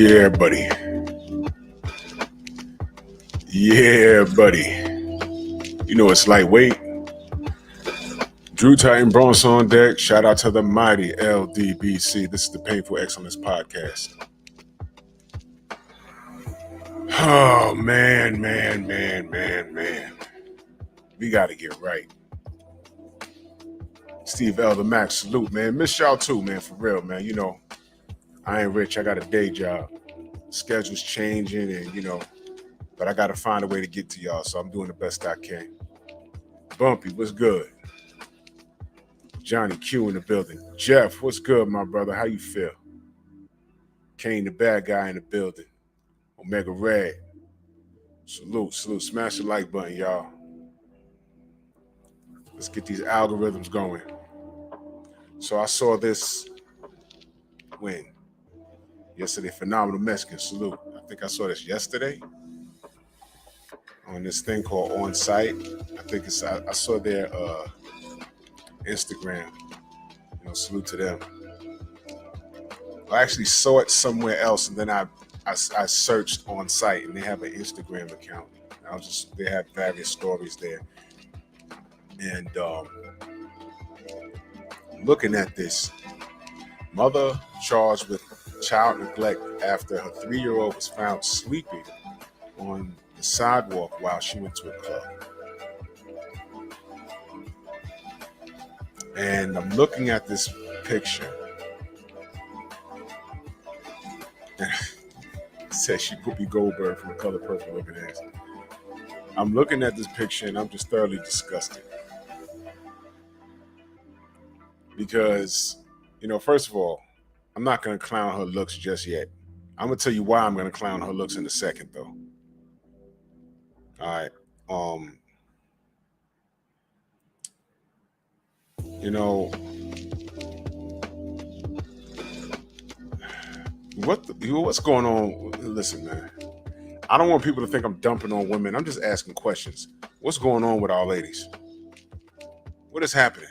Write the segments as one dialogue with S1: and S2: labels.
S1: Yeah, buddy. Yeah, buddy. You know it's lightweight. Drew Titan Bronx on deck. Shout out to the mighty LDBC. This is the Painful Excellence Podcast. Oh, man. We got to get right. Steve L. the Max, salute, man. Miss y'all too, man, for real, man. You know, I ain't rich. I got a day job. Schedule's changing and, but I got to find a way to get to y'all, so I'm doing the best I can. Bumpy, what's good? Johnny Q in the building. Jeff, what's good, my brother? How you feel? Kane, the bad guy in the building. Omega Red. Salute. Smash the like button, y'all. Let's get these algorithms going. So I saw this when? Yesterday, Phenomenal Mexican. Salute. I think I saw this yesterday on this thing called On Site. I saw their Instagram. Salute to them. I actually saw it somewhere else, and then I searched On Site, and they have an Instagram account. They have various stories there, and looking at this, mother charged with child neglect after her 3-year-old was found sleeping on the sidewalk while she went to a club. And I'm looking at this picture. It says she Whoopi Goldberg from The Color Purple looking ass. I'm looking at this picture and I'm just thoroughly disgusted. Because, first of all, I'm not going to clown her looks just yet. I'm going to tell you why I'm going to clown her looks in a second, though. All right. What's going on? Listen, man. I don't want people to think I'm dumping on women. I'm just asking questions. What's going on with our ladies? What is happening?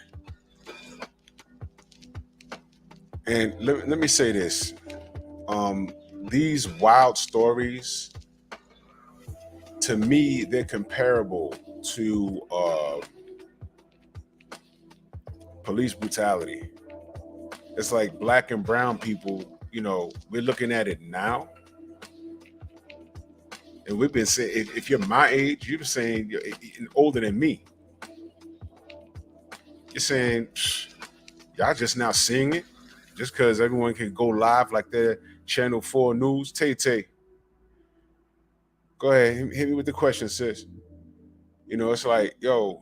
S1: And let me say this. These wild stories, to me, they're comparable to police brutality. It's like black and brown people, we're looking at it now. And we've been saying, if you're my age, you're saying you're older than me. You're saying, y'all just now seeing it? Just because everyone can go live like their Channel 4 news. Tay. Go ahead, hit me with the question, sis. It's like, y'all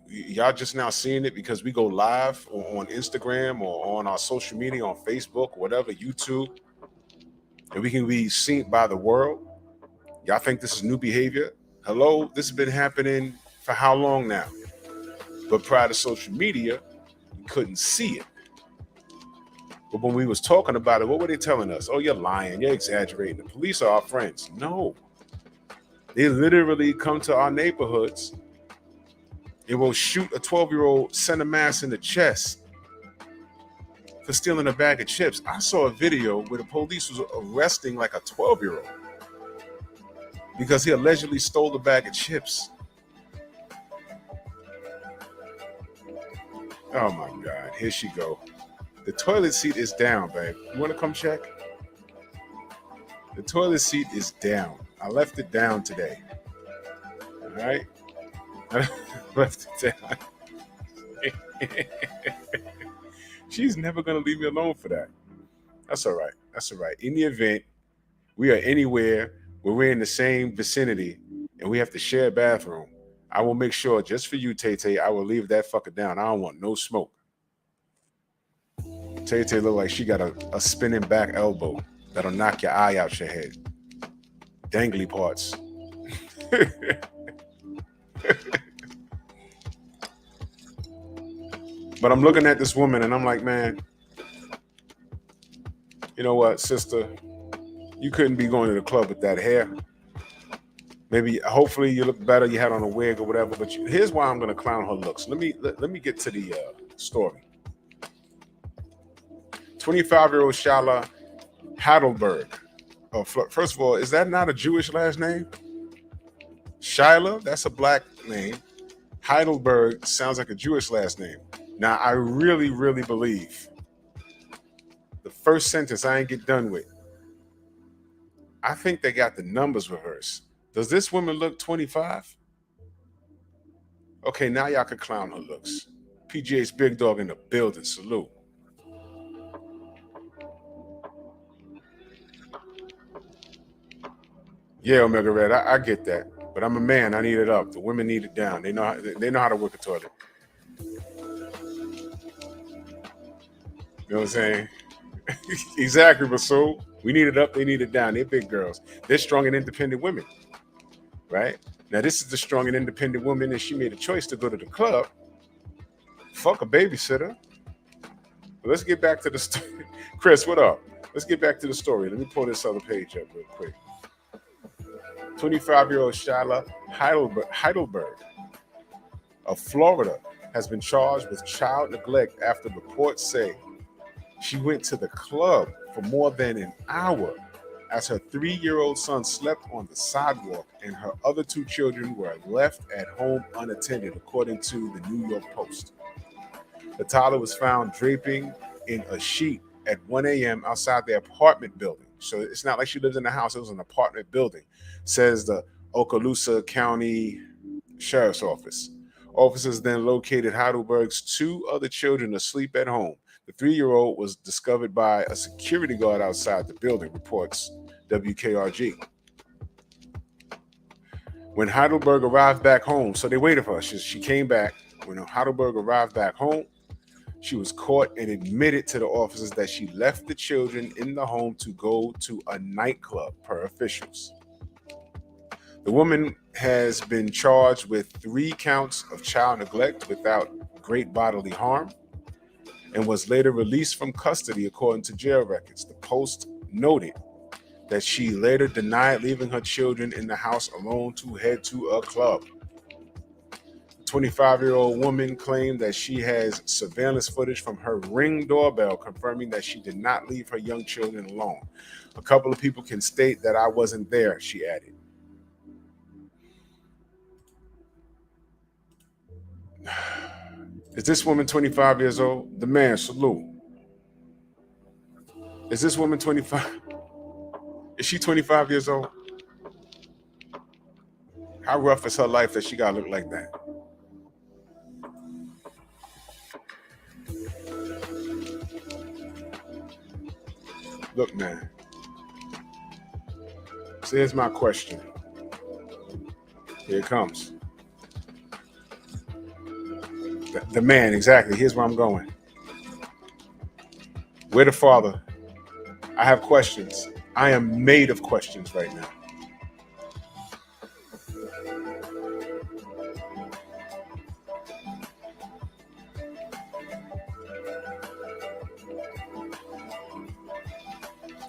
S1: just now seeing it because we go live on Instagram or on our social media, on Facebook, whatever, YouTube, and we can be seen by the world. Y'all think this is new behavior? Hello, this has been happening for how long now? But prior to social media, you couldn't see it. But when we was talking about it, what were they telling us? Oh, you're lying. You're exaggerating. The police are our friends. No. They literally come to our neighborhoods and will shoot a 12-year-old, send a mass in the chest for stealing a bag of chips. I saw a video where the police was arresting like a 12-year-old because he allegedly stole a bag of chips. Oh, my God. Here she go. The toilet seat is down, babe. You want to come check? The toilet seat is down. I left it down today. All right? I left it down. She's never going to leave me alone for that. That's all right. In the event we are anywhere where we're in the same vicinity and we have to share a bathroom, I will make sure, just for you, Tay, I will leave that fucker down. I don't want no smoke. Tay look like she got a spinning back elbow that'll knock your eye out your head. Dangly parts. But I'm looking at this woman and I'm like, man, you know what, sister? You couldn't be going to the club with that hair. Hopefully you look better. You had on a wig or whatever. But here's why I'm going to clown her looks. Let me get to the story. 25-year-old Shala Heidelberg Oh, first of all, is that not a Jewish last name? Shyla, that's a black name. Heidelberg sounds like a Jewish last name. Now, I really, really believe the first sentence I ain't get done with. I think they got the numbers reversed. Does this woman look 25? Okay, now y'all can clown her looks. PGA's big dog in the building. Salute. Yeah, Omega Red, I get that. But I'm a man. I need it up. The women need it down. They know how to work a toilet. You know what I'm saying? Exactly, Rasul. We need it up. They need it down. They're big girls. They're strong and independent women, right? Now, this is the strong and independent woman, and she made a choice to go to the club. Fuck a babysitter. But let's get back to the story. Chris, what up? Let's get back to the story. Let me pull this other page up real quick. 25-year-old Shyla Heidelberg of Florida has been charged with child neglect after reports say she went to the club for more than an hour as her 3-year-old son slept on the sidewalk and her other 2 children were left at home unattended, according to the New York Post. The toddler was found draping in a sheet at 1 a.m. outside the apartment building. So it's not like she lives in the house, it was an apartment building, says the Okaloosa County Sheriff's Office. Officers then located Heidelberg's 2 other children asleep at home. The 3-year-old was discovered by a security guard outside the building, reports WKRG. When Heidelberg arrived back home, so they waited for her. She came back. When Heidelberg arrived back home, she was caught and admitted to the officers that she left the children in the home to go to a nightclub, per officials. The woman has been charged with 3 counts of child neglect without great bodily harm and was later released from custody, according to jail records. The Post noted that she later denied leaving her children in the house alone to head to a club. The 25-year-old woman claimed that she has surveillance footage from her Ring doorbell confirming that she did not leave her young children alone. A couple of people can state that I wasn't there, she added. Is this woman 25 years old? The man, salute. Is this woman 25? Is she 25 years old? How rough is her life that she gotta look like that? Look, man. So here's my question. Here it comes. The man, exactly. Here's where I'm going. We're the father. I have questions. I am made of questions right now.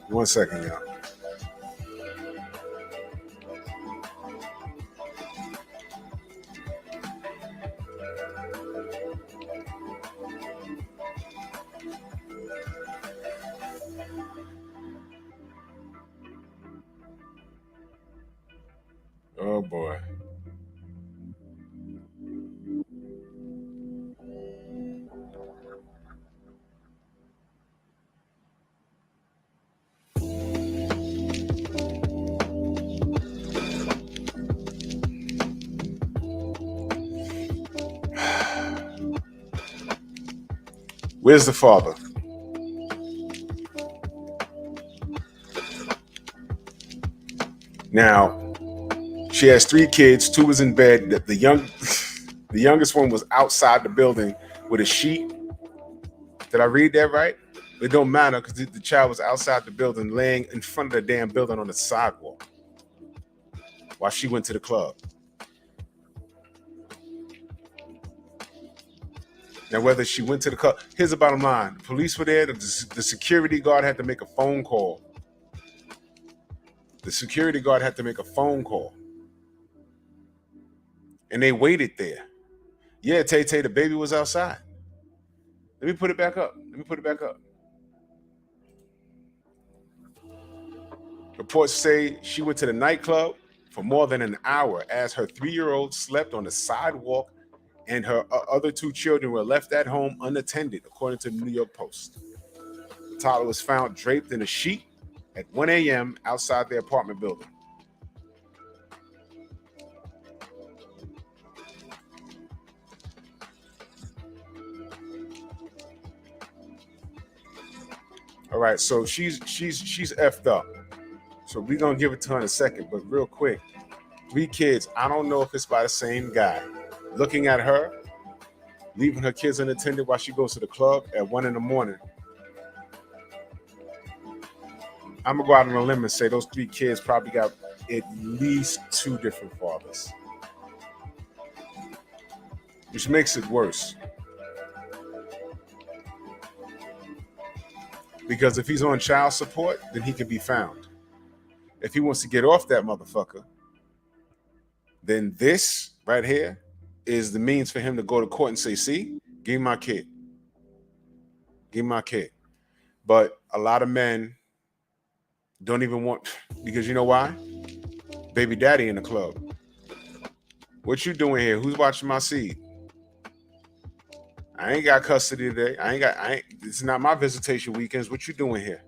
S1: One second, y'all. Oh boy. Where's the father? Now, she has 3 kids. 2 was in bed. The youngest one was outside the building with a sheet. Did I read that right? It don't matter because the child was outside the building, laying in front of the damn building on the sidewalk while she went to the club. Now, whether she went to the club, here's the bottom line: the police were there. The security guard had to make a phone call. The security guard had to make a phone call, and they waited there. Yeah, Tay Tay, the baby was outside. Let me put it back up. Reports say she went to the nightclub for more than an hour as her 3-year-old slept on the sidewalk and her other 2 children were left at home unattended, according to the New York Post. The toddler was found draped in a sheet at 1 a.m. outside their apartment building. All right, so she's effed up. So we're gonna give it to her in a second, but real quick, 3 kids. I don't know if it's by the same guy. Looking at her, leaving her kids unattended while she goes to the club at 1 in the morning. I'm gonna go out on a limb and say those 3 kids probably got at least 2 different fathers, which makes it worse. Because if he's on child support, then he can be found. If he wants to get off that motherfucker, then this right here is the means for him to go to court and say, see, give me my kid. Give me my kid. But a lot of men don't even want, because you know why? Baby daddy in the club. What you doing here? Who's watching my seed? I ain't got custody today. It's not my visitation weekends. What you doing here?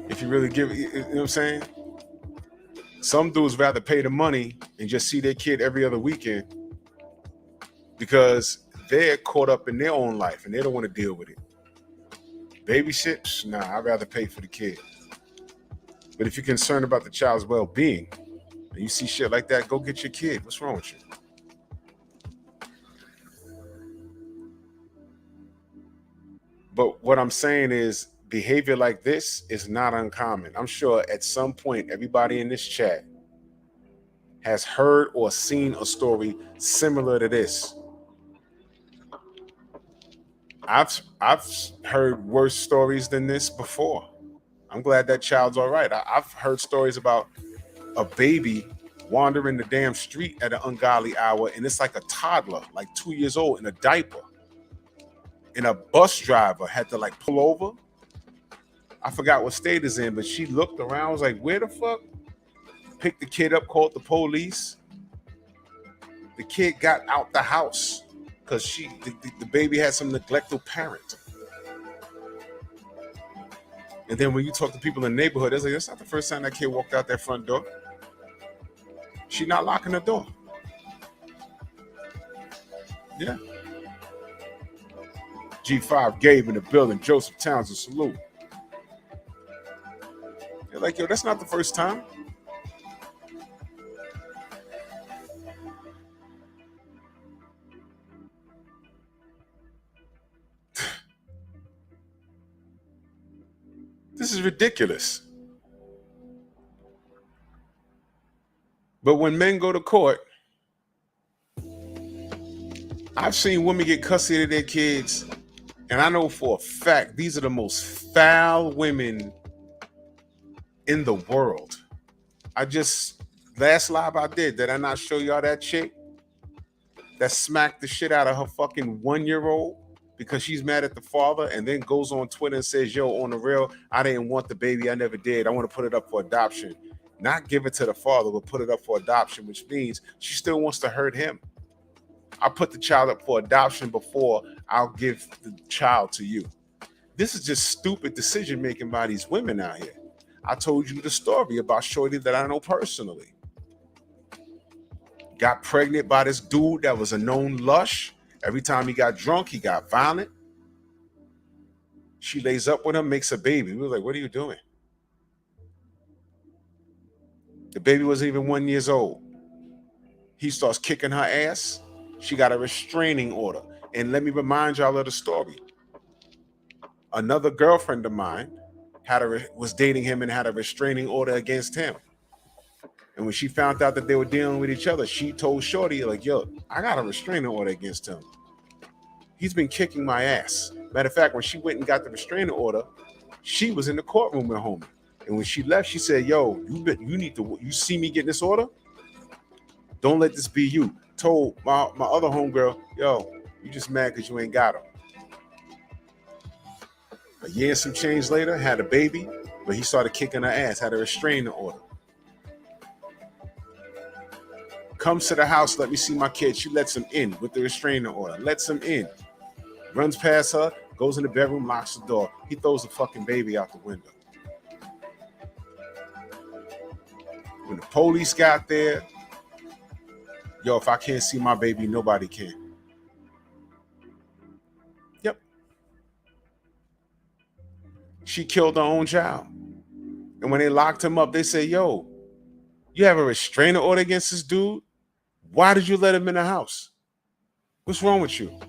S1: If you really give, you know what I'm saying? Some dudes rather pay the money and just see their kid every other weekend because they're caught up in their own life and they don't want to deal with it. Baby shit? Nah, I'd rather pay for the kid. But if you're concerned about the child's well-being and you see shit like that, go get your kid. What's wrong with you? But what I'm saying is behavior like this is not uncommon. I'm sure at some point, everybody in this chat has heard or seen a story similar to this. I've heard worse stories than this before. I'm glad that child's all right. I've heard stories about a baby wandering the damn street at an ungodly hour, and it's like a toddler, like 2 years old, in a diaper. And a bus driver had to like pull over. I forgot what state it's in, but she looked around, was like, where the fuck? Picked the kid up, called the police. The kid got out the house because the baby had some neglectful parent. And then when you talk to people in the neighborhood, they're like, that's not the first time that kid walked out that front door. She's not locking the door. Yeah. G5 Gabe in the building. Joseph Townsend, salute. They're like, yo, that's not the first time. This is ridiculous. But when men go to court, I've seen women get custody of their kids, and I know for a fact these are the most foul women in the world. Last live I did I not show y'all that chick that smacked the shit out of her fucking 1-year-old because she's mad at the father, and then goes on Twitter and says, yo, on the real, I didn't want the baby. I never did. I want to put it up for adoption. Not give it to the father, but put it up for adoption, which means she still wants to hurt him. I'll put the child up for adoption before I'll give the child to you. This is just stupid decision making by these women out here. I told you the story about Shorty that I know personally. Got pregnant by this dude that was a known lush. Every time he got drunk, he got violent. She lays up with him, makes a baby. We were like, what are you doing? The baby wasn't even 1 year old. He starts kicking her ass. She got a restraining order. And let me remind y'all of the story. Another girlfriend of mine was dating him and had a restraining order against him. And when she found out that they were dealing with each other, she told Shorty, like, yo, I got a restraining order against him. He's been kicking my ass. Matter of fact, when she went and got the restraining order, she was in the courtroom with homie. And when she left, she said, yo, you see me getting this order? Don't let this be you. Told my other homegirl, yo, you just mad because you ain't got him. A year and some change later, had a baby, but he started kicking her ass, had a restraining order. Comes to the house, let me see my kid. She lets him in with the restraining order. Lets him in. Runs past her, goes in the bedroom, locks the door. He throws the fucking baby out the window. When the police got there, yo, if I can't see my baby, nobody can. Yep. She killed her own child. And when they locked him up, they said, yo, you have a restraining order against this dude? Why did you let him in the house? What's wrong with you?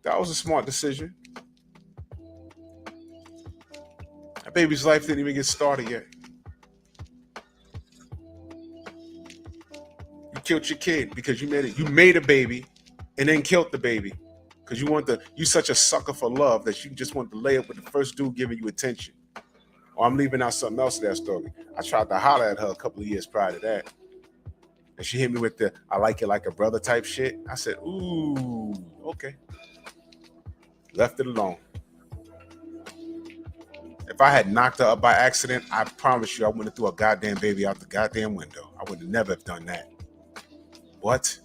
S1: That was a smart decision. That baby's life didn't even get started yet. You killed your kid because you made a baby and then killed the baby. Because you such a sucker for love that you just want to lay up with the first dude giving you attention. Or I'm leaving out something else to that story. I tried to holler at her a couple of years prior to that. And she hit me with the I like it like a brother type shit. I said, ooh, okay. Left it alone. If I had knocked her up by accident, I promise you I wouldn't have threw a goddamn baby out the goddamn window. I would have never have done that. What?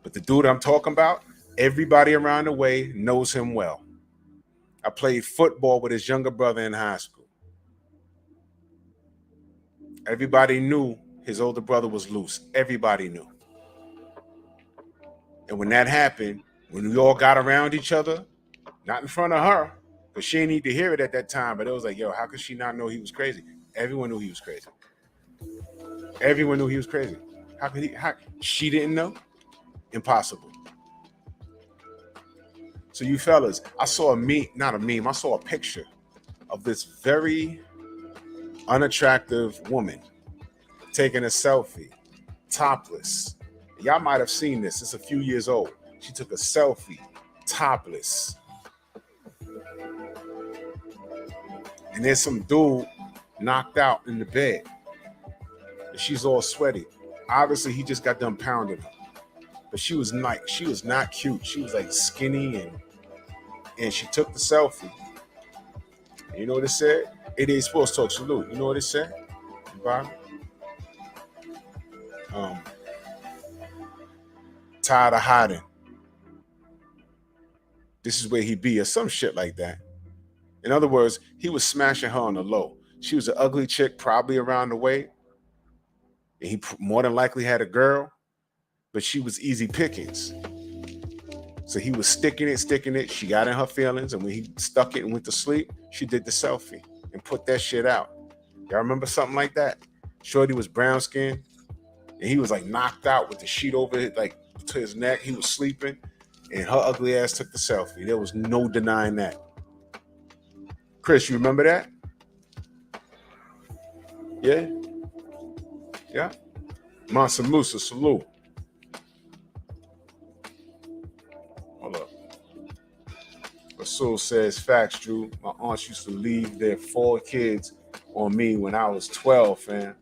S1: But the dude I'm talking about, everybody around the way knows him well. I played football with his younger brother in high school. Everybody knew his older brother was loose. Everybody knew. And when that happened, when we all got around each other, not in front of her, because she didn't need to hear it at that time, but it was like, yo, how could she not know he was crazy? Everyone knew he was crazy. Everyone knew he was crazy. How she didn't know? Impossible. So you fellas, I saw I saw a picture of this very unattractive woman taking a selfie, topless. Y'all might have seen this. It's a few years old. She took a selfie, topless. And there's some dude knocked out in the bed. And she's all sweaty. Obviously, he just got done pounding her. But she was not cute. She was like skinny and she took the selfie. And you know what it said? 88 Sports Talk salute. You know what it said? Bottom. Tired of hiding. This is where he be, or some shit like that. In other words, he was smashing her on the low. She was an ugly chick, probably around the way. And he more than likely had a girl, but she was easy pickings. So he was sticking it. She got in her feelings. And when he stuck it and went to sleep, she did the selfie and put that shit out. Y'all remember something like that? Shorty was brown skinned and he was like knocked out with the sheet over it, like to his neck. He was sleeping and her ugly ass took the selfie. There was no denying that. Chris, you remember that? Yeah? Yeah? Mansa Musa, salute. Hold up. Rasul says, facts, Drew. My aunts used to leave their 4 kids on me when I was 12, fam.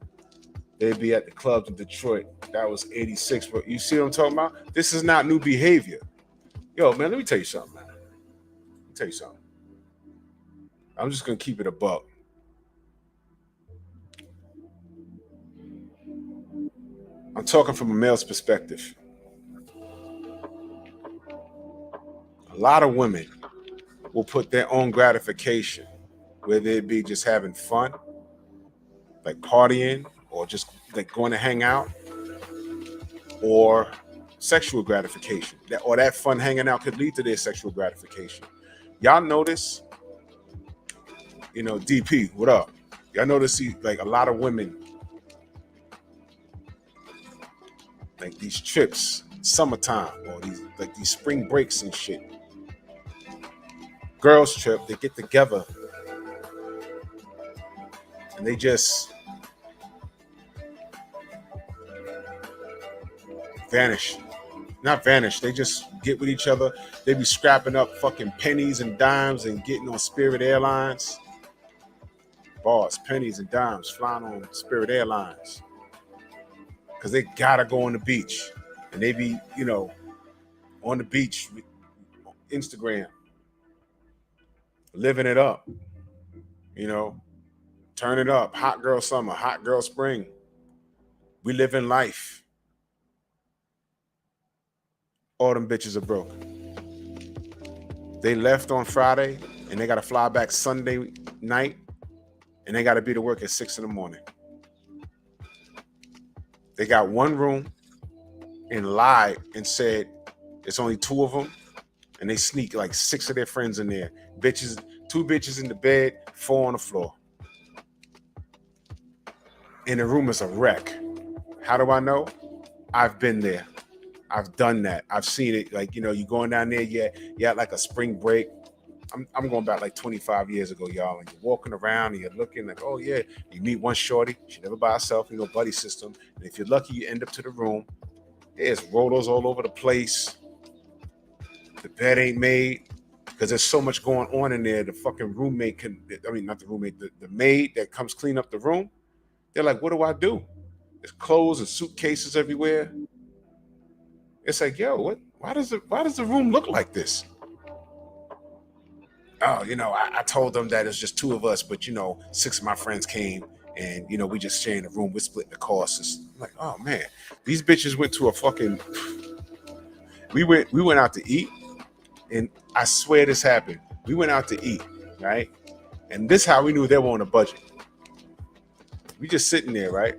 S1: They'd be at the clubs in Detroit. That was 86. But you see what I'm talking about? This is not new behavior. Yo, man, let me tell you something, man. Let me tell you something. I'm just going to keep it a buck. I'm talking from a male's perspective. A lot of women will put their own gratification, whether it be just having fun, like partying, or just like going to hang out, or sexual gratification. That fun hanging out could lead to their sexual gratification. Y'all notice, DP, what up? Y'all notice like a lot of women, like these trips, summertime, or these spring breaks and shit. Girls trip, they get together and they just vanish. Not vanish, they just get with each other. They be scrapping up fucking pennies and dimes and getting on Spirit Airlines. bars, pennies, and dimes flying on Spirit Airlines because they gotta go on the beach, and they be, on the beach, Instagram, living it up, you know, turn it up, hot girl summer, hot girl spring. We live in life. All them bitches are broke. They left on Friday and they got to fly back Sunday night and they got to be to work at 6 in the morning. They got one room and lied and said it's only 2 of them, and they sneak like 6 of their friends in there. Bitches, 2 bitches in the bed, 4 on the floor. And the room is a wreck. How do I know? I've been there. I've done that. I've seen it. Like, you going down there, you at like a spring break. I'm going back like 25 years ago, y'all. And you're walking around and you're looking like, oh yeah, you meet one shorty. She never by herself, buddy system. And if you're lucky, you end up to the room. There's rollers all over the place. The bed ain't made because there's so much going on in there. The fucking roommate not the roommate, the maid that comes clean up the room. They're like, what do I do? There's clothes and suitcases everywhere. It's like, yo, what? Why does the room look like this? Oh, I told them that it's just 2 of us, but 6 of my friends came, and we just sharing the room. We're splitting the costs. I'm like, oh man, these bitches went to a fucking. We went out to eat, and I swear this happened. We went out to eat, right? And this how we knew they were on a budget. We just sitting there, right?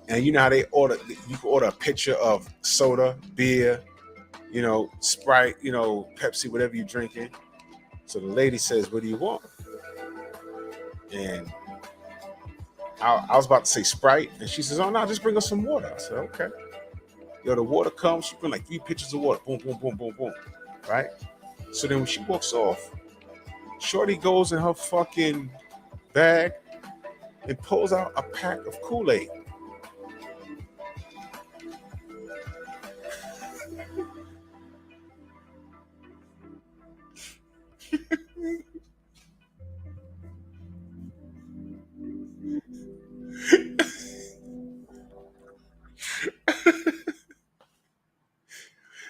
S1: And you know how you can order a pitcher of soda, beer, Sprite, Pepsi, whatever you're drinking. So the lady says, what do you want? And I was about to say Sprite, and she says, oh no, just bring us some water. I said, okay. The water comes, she bring like 3 pitchers of water. Boom, boom, boom, boom, boom. Right? So then when she walks off, shorty goes in her fucking bag and pulls out a pack of Kool-Aid.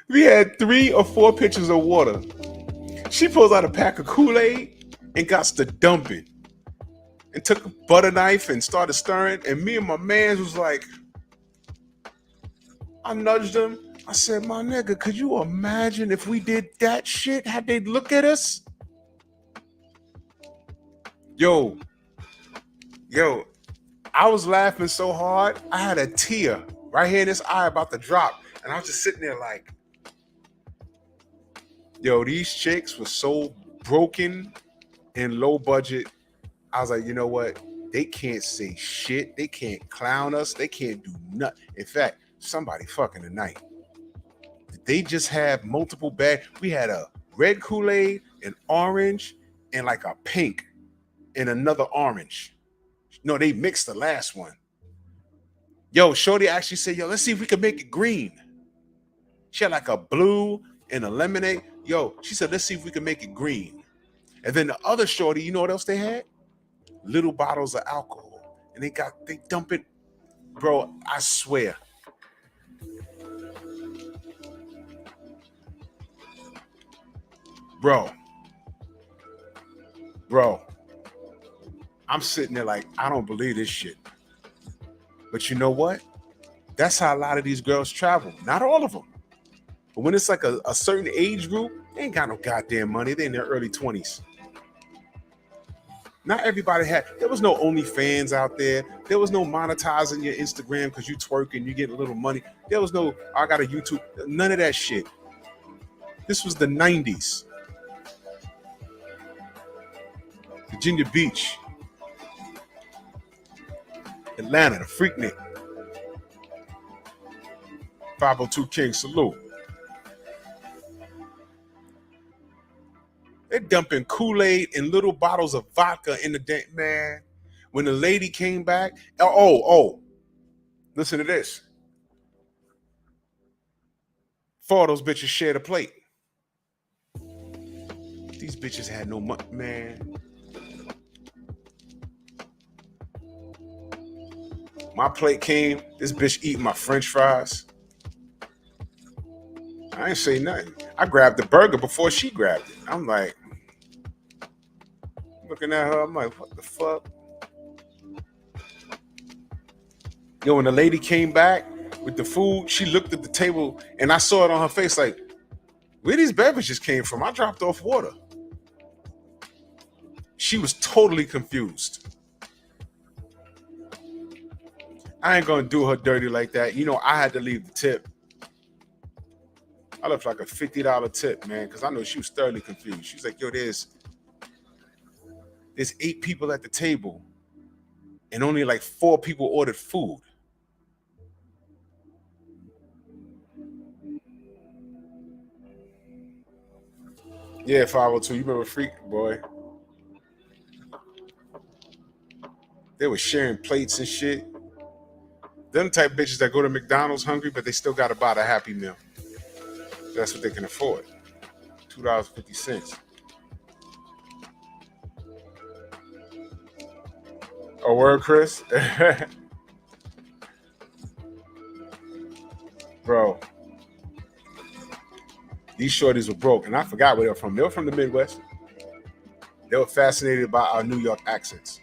S1: We had 3 or 4 pitchers of water. She pulls out a pack of Kool-Aid and got to dumping. And took a butter knife and started stirring. And me and my man was like, I nudged him. I said, my nigga, could you imagine if we did that shit? How'd they look at us? Yo, I was laughing so hard, I had a tear right here in this eye about to drop. And I was just sitting there like, yo, these chicks were so broken and low budget. I was like, you know what? They can't say shit. They can't clown us. They can't do nothing. In fact, somebody fucking tonight. They just have multiple bags. We had a red Kool-Aid, an orange, and like a pink and another orange. No, they mixed the last one. Yo, shorty actually said, yo, let's see if we can make it green. She had like a blue and a lemonade. Yo, she said, let's see if we can make it green. And then the other shorty, you know what else they had? Little bottles of alcohol. And they dump it. Bro, I swear. Bro, I'm sitting there like, I don't believe this shit. But you know what? That's how a lot of these girls travel. Not all of them. But when it's like a certain age group, they ain't got no goddamn money. They're in their early 20s. Not everybody there was no OnlyFans out there. There was no monetizing your Instagram because you twerk and you get a little money. There was no, I got a YouTube. None of that shit. This was the 90s. Virginia Beach. Atlanta, the Freaknik. 502 King, salute. They're dumping Kool-Aid in little bottles of vodka in the day, man. When the lady came back, listen to this. 4 of those bitches shared a plate. These bitches had no money, man. My plate came, this bitch eating my french fries. I ain't say nothing. I grabbed the burger before she grabbed it. I'm like, looking at her, I'm like, what the fuck? Yo, when the lady came back with the food, she looked at the table and I saw it on her face like, where these beverages came from? I dropped off water. She was totally confused. I ain't gonna do her dirty like that. You know, I had to leave the tip. I left like a $50 tip, man, because I know she was thoroughly confused. She's like, yo, there's 8 people at the table and only like 4 people ordered food. Yeah, 502. You remember Freak Boy? They were sharing plates and shit. Them type bitches that go to McDonald's hungry, but they still got to buy the Happy Meal. That's what they can afford. $2.50. A word, Chris? Bro, these shorties were broke, and I forgot where they were from. They were from the Midwest. They were fascinated by our New York accents.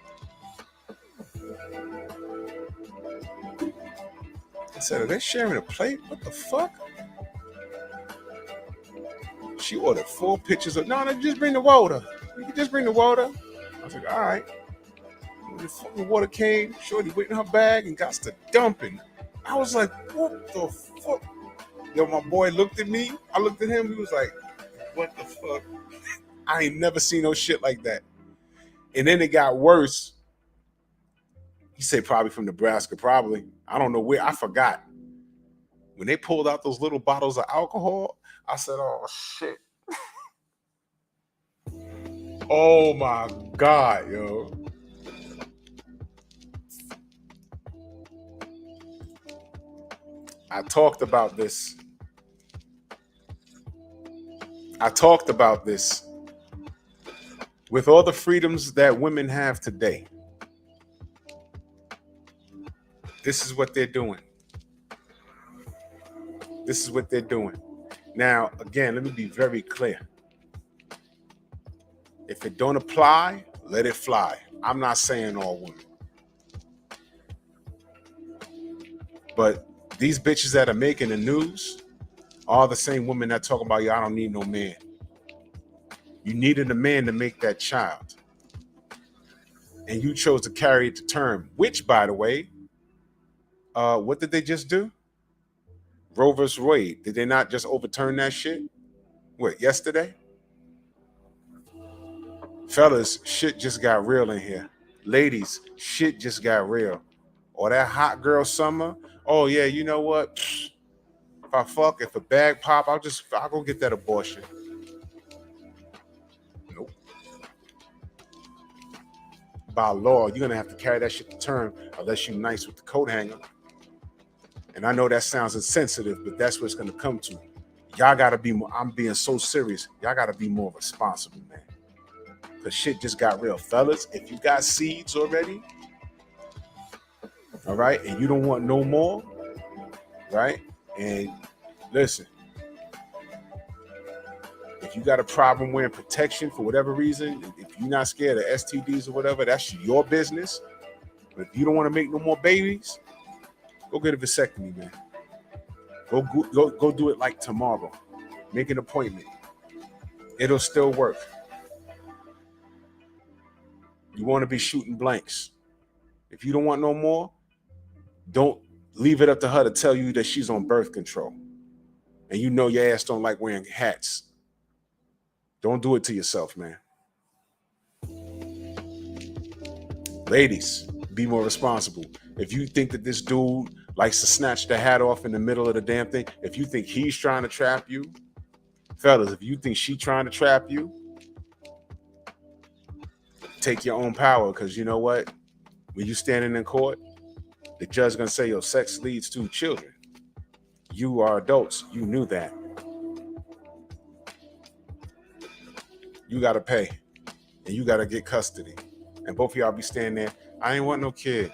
S1: I said, are they sharing a plate? What the fuck? She ordered 4 pitchers of, no, just bring the water. You can just bring the water. I was like, all right. When the fucking water came, shorty went in her bag and got to dumping. I was like, what the fuck? Yo, my boy looked at me. I looked at him. He was like, what the fuck? I ain't never seen no shit like that. And then it got worse. He said probably from Nebraska, probably. I don't know where. I forgot. When they pulled out those little bottles of alcohol, I said, oh, shit. Oh, my God, yo. I talked about this. With all the freedoms that women have today, this is what they're doing. This is what they're doing. Now, again, let me be very clear. If it don't apply, let it fly. I'm not saying all women. But these bitches that are making the news are the same women that talk about, I don't need no man. You needed a man to make that child. And you chose to carry it to term, which, by the way, what did they just do? Roe vs. Wade. Did they not just overturn that shit? What, yesterday? Fellas, shit just got real in here. Ladies, shit just got real. Or that hot girl summer. Oh yeah, you know what? If a bag pop, I'll go get that abortion. Nope. By law, you're gonna have to carry that shit to term unless you're nice with the coat hanger. And I know that sounds insensitive, but that's what it's gonna come to. Y'all gotta be more, I'm being so serious. Y'all gotta be more responsible, man. Cause shit just got real. Fellas, if you got seeds already, all right, and you don't want no more, right? And listen, if you got a problem wearing protection for whatever reason, if you're not scared of STDs or whatever, that's your business. But if you don't want to make no more babies, go get a vasectomy, man. Go do it like tomorrow. Make an appointment. It'll still work. You want to be shooting blanks. If you don't want no more, don't leave it up to her to tell you that she's on birth control. And you know your ass don't like wearing hats. Don't do it to yourself, man. Ladies, be more responsible. If you think that this dude likes to snatch the hat off in the middle of the damn thing, if you think he's trying to trap you, fellas, if you think she's trying to trap you, take your own power, because you know what? When you standing in court, the judge is going to say your sex leads to children. You are adults. You knew that. You got to pay, and you got to get custody. And both of y'all be standing there, I ain't want no kid.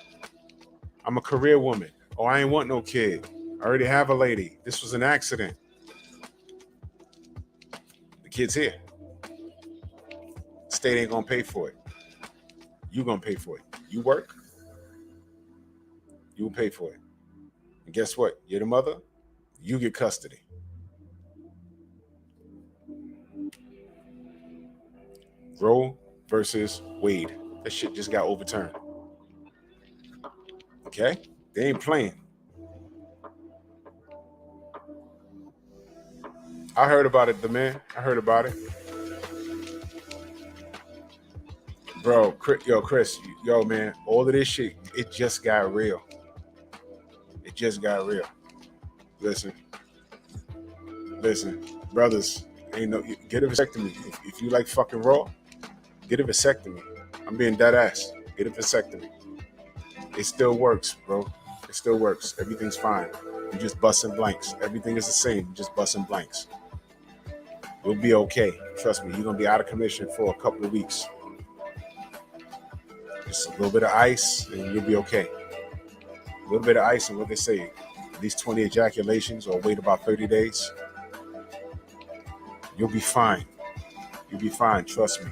S1: I'm a career woman. Oh, I ain't want no kid. I already have a lady. This was an accident. The kid's here. State ain't gonna pay for it. You gonna pay for it. You work, you will pay for it. And guess what? You're the mother, you get custody. Roe versus Wade. That shit just got overturned. Okay? They ain't playing. I heard about it, the man. I heard about it. Bro, Chris, yo, man, all of this shit, it just got real. It just got real. Listen, brothers, ain't no get a vasectomy. If you like fucking raw, get a vasectomy. I'm being dead ass. Get a vasectomy. It still works, bro. It still works. Everything's fine. You're just busting blanks. Everything is the same. You're just busting blanks. You'll be okay. Trust me. You're gonna be out of commission for a couple of weeks. Just a little bit of ice, and you'll be okay. A little bit of ice, and what they say, at least 20 ejaculations, or wait about 30 days. You'll be fine. You'll be fine. Trust me.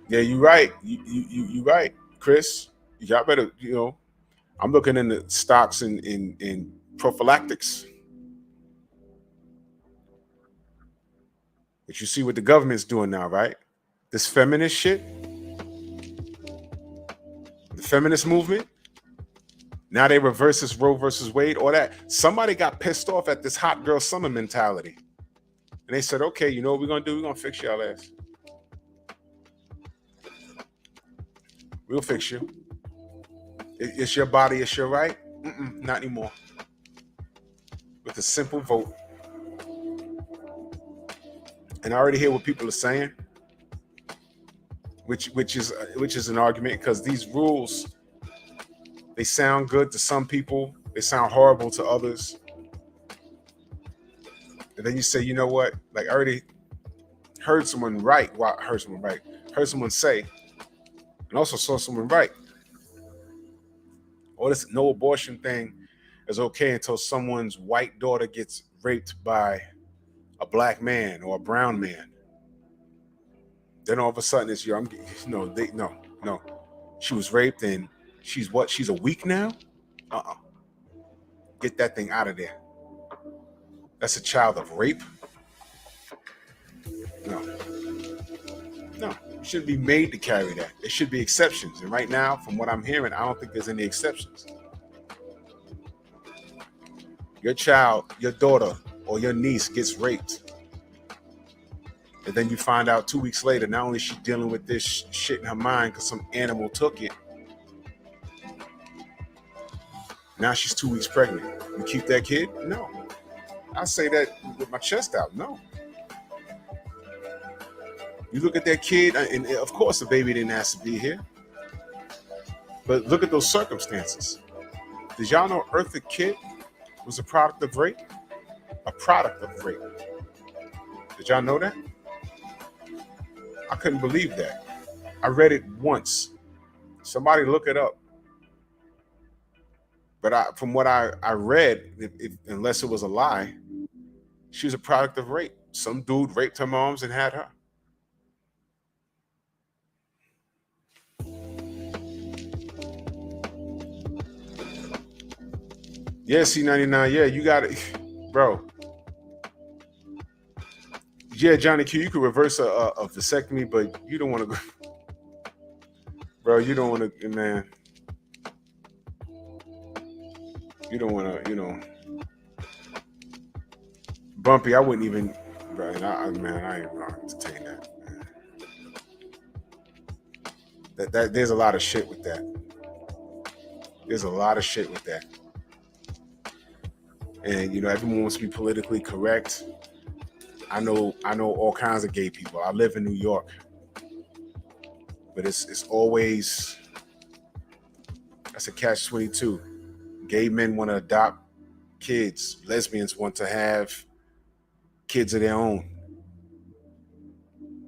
S1: Yeah, you're right. You right, Chris. Y'all better, I'm looking into stocks in prophylactics. But you see what the government's doing now, right? This feminist shit, the feminist movement. Now they reverse this Roe versus Wade, all that. Somebody got pissed off at this hot girl summer mentality. And they said, okay, you know what we're going to do? We're going to fix y'all ass. We'll fix you. It's your body, it's your right. Not anymore. With a simple vote. And I already hear what people are saying, which is an argument, because these rules, they sound good to some people, they sound horrible to others. And then you say, you know what? Like, I already heard someone say, and also saw someone write, oh, this no abortion thing is okay until someone's white daughter gets raped by a black man or a brown man. Then all of a sudden it's no. She was raped and she's what? She's a week now? Get that thing out of there. That's a child of rape? No. You shouldn't be made to carry that. There should be exceptions. And right now, from what I'm hearing, I don't think there's any exceptions. Your child, your daughter, or your niece gets raped. And then you find out 2 weeks later, not only is she dealing with this shit in her mind because some animal took it, now she's 2 weeks pregnant. You keep that kid? No. I say that with my chest out. No. You look at that kid, and of course the baby didn't ask to be here. But look at those circumstances. Did y'all know Eartha Kitt was a product of rape? A product of rape. Did y'all know that? I couldn't believe that. I read it once. Somebody look it up. But from what I read, unless it was a lie, she was a product of rape. Some dude raped her moms and had her. Yeah, C99. Yeah, you got it, bro. Yeah, Johnny Q, you could reverse a vasectomy, but you don't want to go. Bro, you don't want to, man. You don't want to, Bumpy, I wouldn't even, bro, I ain't going to entertain that. That there's a lot of shit with that. There's a lot of shit with that. And, everyone wants to be politically correct. I know all kinds of gay people. I live in New York. But it's always, that's a catch-22. Gay men want to adopt kids. Lesbians want to have kids of their own.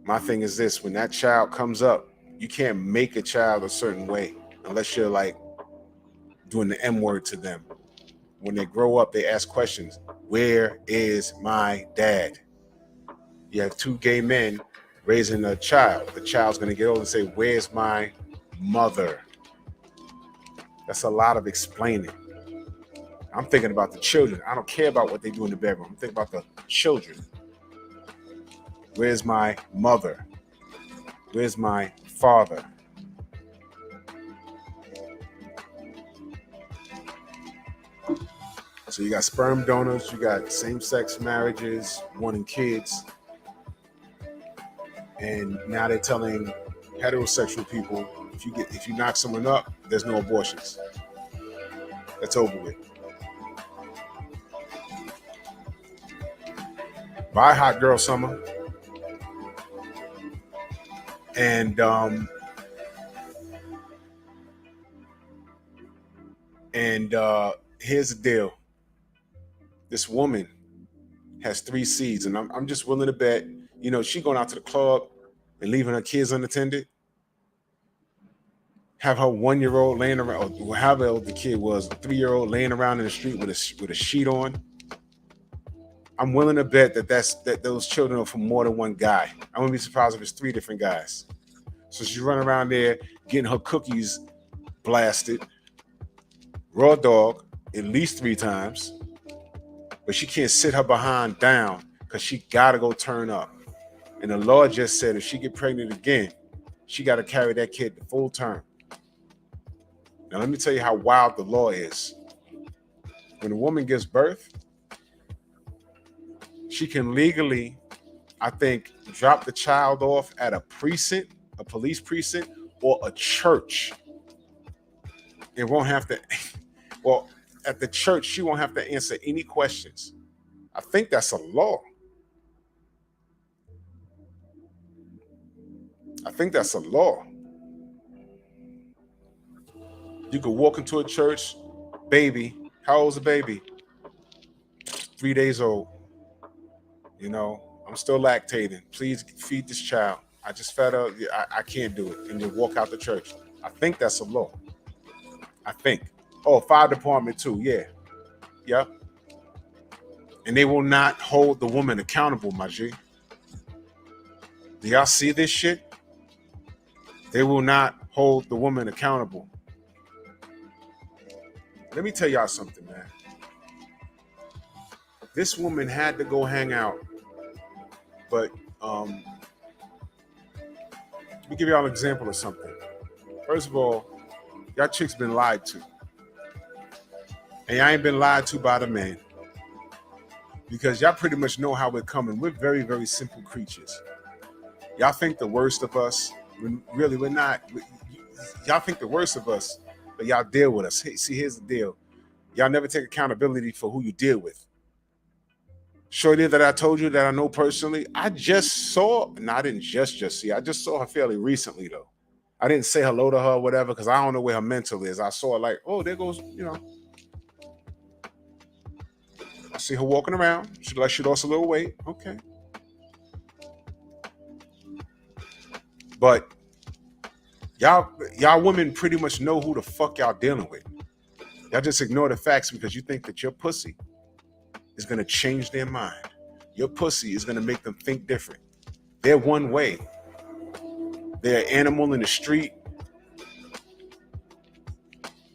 S1: My thing is this: when that child comes up, you can't make a child a certain way unless you're like doing the M word to them. When they grow up, they ask questions. Where is my dad? You have two gay men raising a child. The child's going to get older and say, where's my mother? That's a lot of explaining. I'm thinking about the children. I don't care about what they do in the bedroom. I'm thinking about the children. Where's my mother? Where's my father? So you got sperm donors, you got same-sex marriages, wanting kids. And now they're telling heterosexual people, if you knock someone up, there's no abortions. That's over with. Bye, hot girl summer. And here's the deal. This woman has 3 seeds, and I'm just willing to bet, she going out to the club and leaving her kids unattended. Have her 1-year-old laying around, or however old the kid was, 3-year-old laying around in the street with a sheet on. I'm willing to bet that those children are from more than one guy. I wouldn't be surprised if it's 3 different guys. So she's running around there getting her cookies blasted, raw dog, at least 3 times. But she can't sit her behind down because she got to go turn up. And the law just said if she get pregnant again, she got to carry that kid the full term. Now, let me tell you how wild the law is. When a woman gives birth, she can legally, I think, drop the child off at a precinct, a police precinct, or a church. It won't have to, well, at the church, she won't have to answer any questions. I think that's a law. I think that's a law. You could walk into a church, baby. How old's the baby? 3 days old. I'm still lactating. Please feed this child. I just fed her. I can't do it. And you walk out the church. I think that's a law. I think. Oh, fire department too. Yeah. Yep. And they will not hold the woman accountable, my G. Do y'all see this shit? They will not hold the woman accountable. Let me tell y'all something, man. This woman had to go hang out. But let me give y'all an example of something. First of all, y'all chicks been lied to. And y'all ain't been lied to by the man. Because y'all pretty much know how we're coming. We're very, very simple creatures. Y'all think the worst of us. Really, we're not. Y'all think the worst of us, but y'all deal with us. Hey, see, here's the deal. Y'all never take accountability for who you deal with. Shorty that I told you that I know personally, I just saw, and I didn't just see, I just saw her fairly recently, though. I didn't say hello to her or whatever, because I don't know where her mental is. I saw her like, oh, there goes, I see her walking around. She lost a little weight. Okay. But y'all women pretty much know who the fuck y'all dealing with. Y'all just ignore the facts because you think that your pussy is going to change their mind. Your pussy is going to make them think different. They're one way. They're an animal in the street.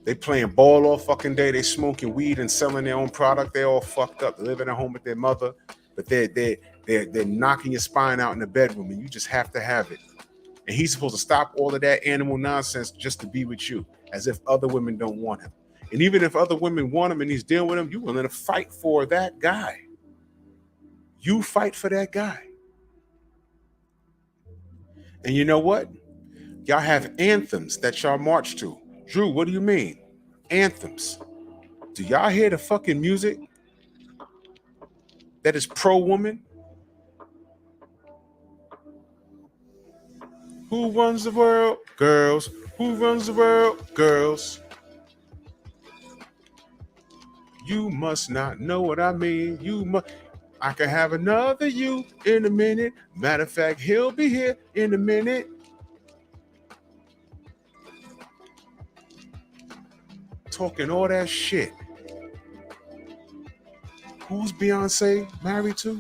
S1: They playing ball all fucking day. They smoking weed and selling their own product. They all fucked up. They're living at home with their mother, but they're knocking your spine out in the bedroom, and you just have to have it. And he's supposed to stop all of that animal nonsense just to be with you, as if other women don't want him. And even if other women want him and he's dealing with him, you're willing to fight for that guy. You fight for that guy. And you know what? Y'all have anthems that y'all march to. Drew, what do you mean? Anthems. Do y'all hear the fucking music that is pro-woman? Who runs the world? Girls. Who runs the world? Girls. You must not know what I mean. I can have another you in a minute. Matter of fact, he'll be here in a minute. talking all that shit. Who's Beyonce married to?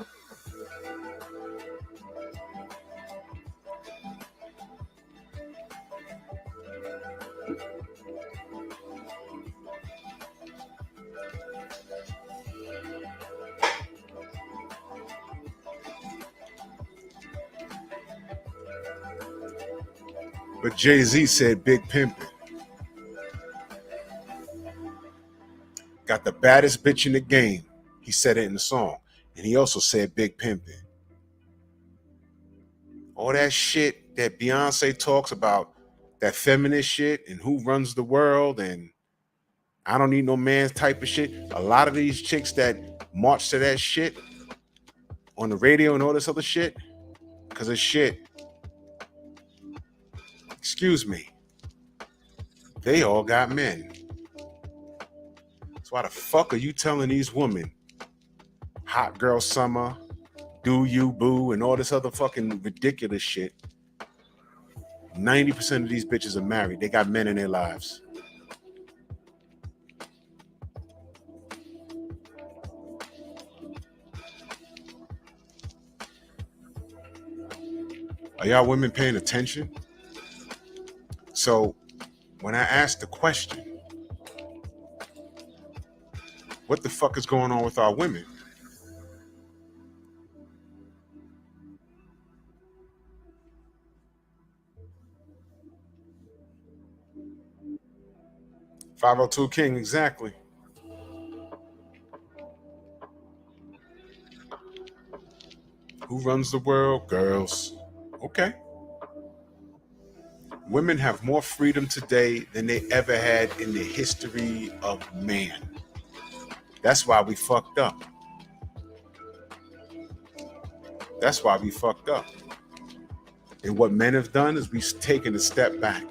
S1: But Jay-Z said Big Pimpin'. Got the baddest bitch in the game. He said it in the song. And he also said Big Pimpin'. All that shit that Beyonce talks about, that feminist shit and who runs the world and I don't need no man type of shit. A lot of these chicks that march to that shit on the radio and all this other shit, because of shit, excuse me, they all got men. So why the fuck are you telling these women, hot girl summer, do you boo, and all this other fucking ridiculous shit? 90% of these bitches are married. They got men in their lives. Are y'all women paying attention? So when I asked the question, what the fuck is going on with our women? $502 King, exactly. Who runs the world? Girls. Okay. Women have more freedom today than they ever had in the history of man. That's why we fucked up. That's why we fucked up. And what men have done is we've taken a step back.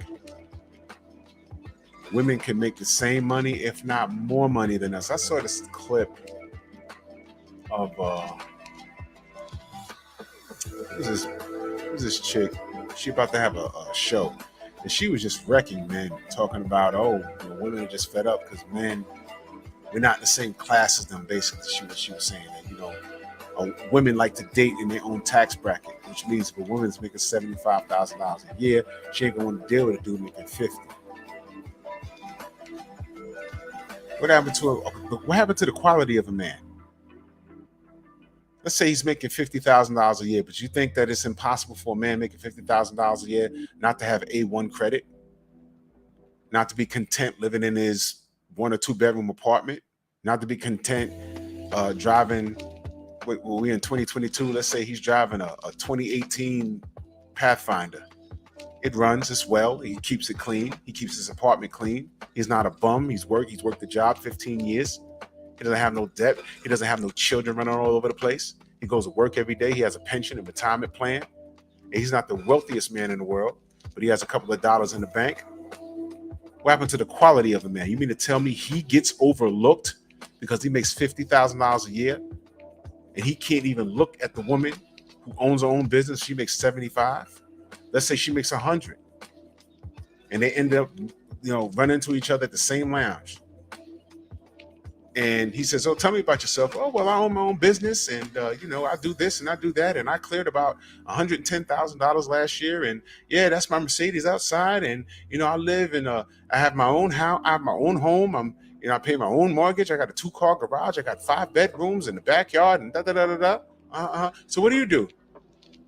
S1: Women can make the same money, if not more money than us. I saw this clip of who's this chick? She about to have a show, and she was just wrecking men, talking about women are just fed up because men, we're not in the same class as them. Basically, she was saying that women like to date in their own tax bracket, which means if a woman's making $75,000 a year, she ain't gonna want to deal with a dude making 50. What happened to the quality of a man? Let's say he's making $50,000 a year, but you think that it's impossible for a man making $50,000 a year not to have A1 credit, not to be content living in his 1 or 2 bedroom apartment, not to be content driving. We're in 2022. Let's say he's driving a 2018 Pathfinder. It runs as well. He keeps it clean. He keeps his apartment clean. He's not a bum. He's worked the job 15 years. He doesn't have no debt. He doesn't have no children running all over the place. He goes to work every day. He has a pension and retirement plan. And he's not the wealthiest man in the world, but he has a couple of dollars in the bank. What happened to the quality of a man? You mean to tell me he gets overlooked because he makes $50,000 a year and he can't even look at the woman who owns her own business? She makes 75. Let's say she makes 100, and they end up, running into each other at the same lounge. And he says, "Oh, tell me about yourself." "Oh, well, I own my own business, and I do this and I do that, and I cleared about $110,000 last year, and yeah, that's my Mercedes outside, and I live in I have my own house, I have my own home. I pay my own mortgage. I got a 2-car garage. I got 5 bedrooms in the backyard, and da da da da da." So what do you do?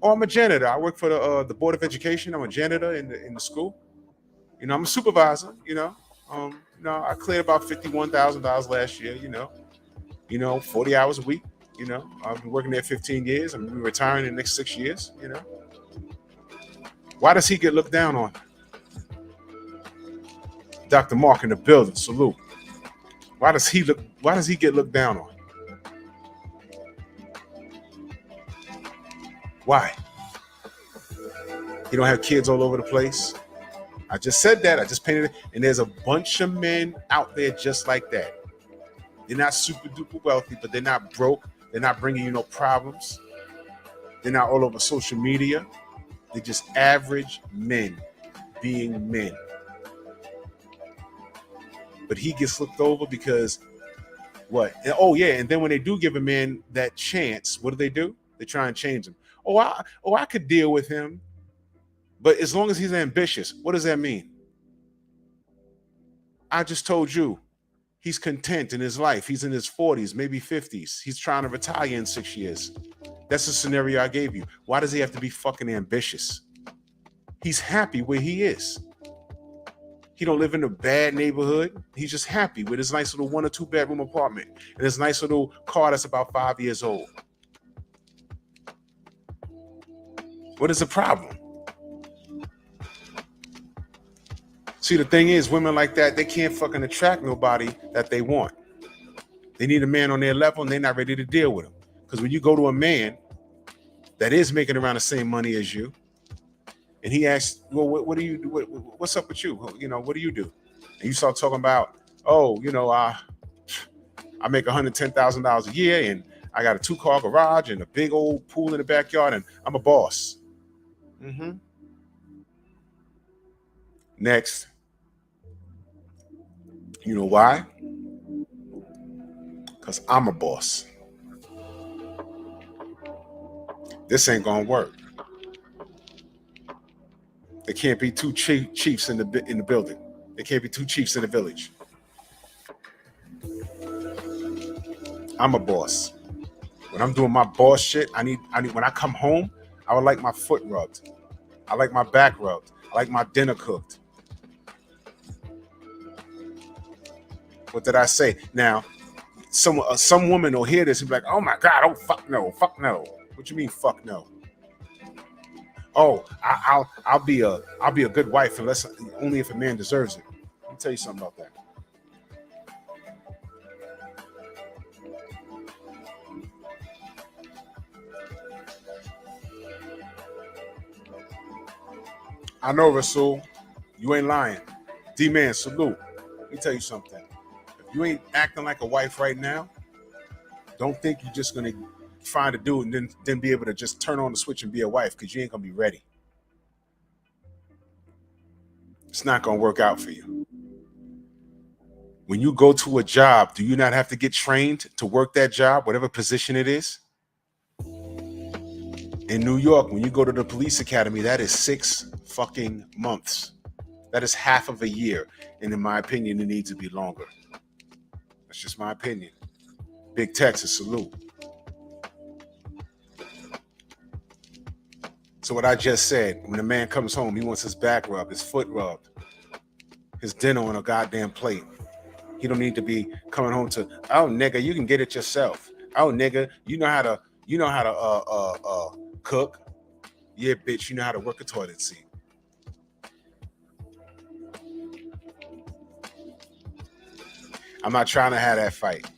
S1: "Oh, I'm a janitor. I work for the Board of Education. I'm a janitor in the school. I'm a supervisor. I cleared about $51,000 last year. 40 hours a week. I've been working there 15 years. I'm gonna be retiring in the next 6 years. Why does he get looked down on?" Dr. Mark in the building. Salute. Why does he get looked down on? Why? He don't have kids all over the place. I just said that. I just painted it. And there's a bunch of men out there just like that. They're not super duper wealthy, but they're not broke. They're not bringing you no problems. They're not all over social media. They're just average men being men. but he gets looked over because what? Oh yeah, and then when they do give a man that chance, what do? They try and change him. I could deal with him, but as long as he's ambitious, what does that mean? I just told you, he's content in his life. He's in his 40s, maybe 50s. He's trying to retire in 6 years. That's the scenario I gave you. Why does he have to be fucking ambitious? He's happy where he is. He don't live in a bad neighborhood. He's just happy with his nice little 1 or 2 bedroom apartment and his nice little car that's about 5 years old. What is the problem? See, the thing is, women like that, they can't fucking attract nobody that they want. They need a man on their level and they're not ready to deal with him. Because when you go to a man that is making around the same money as you, and he asks, well, what do you do? What's up with you? You know, what do you do? And you start talking about, oh, you know, I make $110,000 a year and I got a 2-car garage and a big old pool in the backyard and I'm a boss. Mm-hmm. Next. You know why? Because I'm a boss. This ain't gonna work. There can't be 2 chiefs in the building. There can't be 2 chiefs in the village. I'm a boss. When I'm doing my boss shit, I need when I come home, I would like my foot rubbed. I like my back rubbed. I like my dinner cooked. What did I say? Now, some woman will hear this and be like, "Oh my God, oh fuck no, fuck no." What you mean, fuck no? Oh, I'll be a good wife unless only if a man deserves it. Let me tell you something about that. I know, Rasul, you ain't lying. D-Man, salute. Let me tell you something. If you ain't acting like a wife right now, don't think you're just gonna find a dude and then be able to just turn on the switch and be a wife, because you ain't gonna be ready. It's not gonna work out for you. When you go to a job, do you not have to get trained to work that job, whatever position it is? In New York, when you go to the police academy, that is 6 fucking months. That is half of a year. And in my opinion, it needs to be longer. That's just my opinion. Big Texas, salute. So what I just said, when a man comes home, he wants his back rubbed, his foot rubbed, his dinner on a goddamn plate. He don't need to be coming home to, oh nigga, you can get it yourself. Oh nigga, you know how to cook. Yeah, bitch, you know how to work a toilet seat. I'm not trying to have that fight.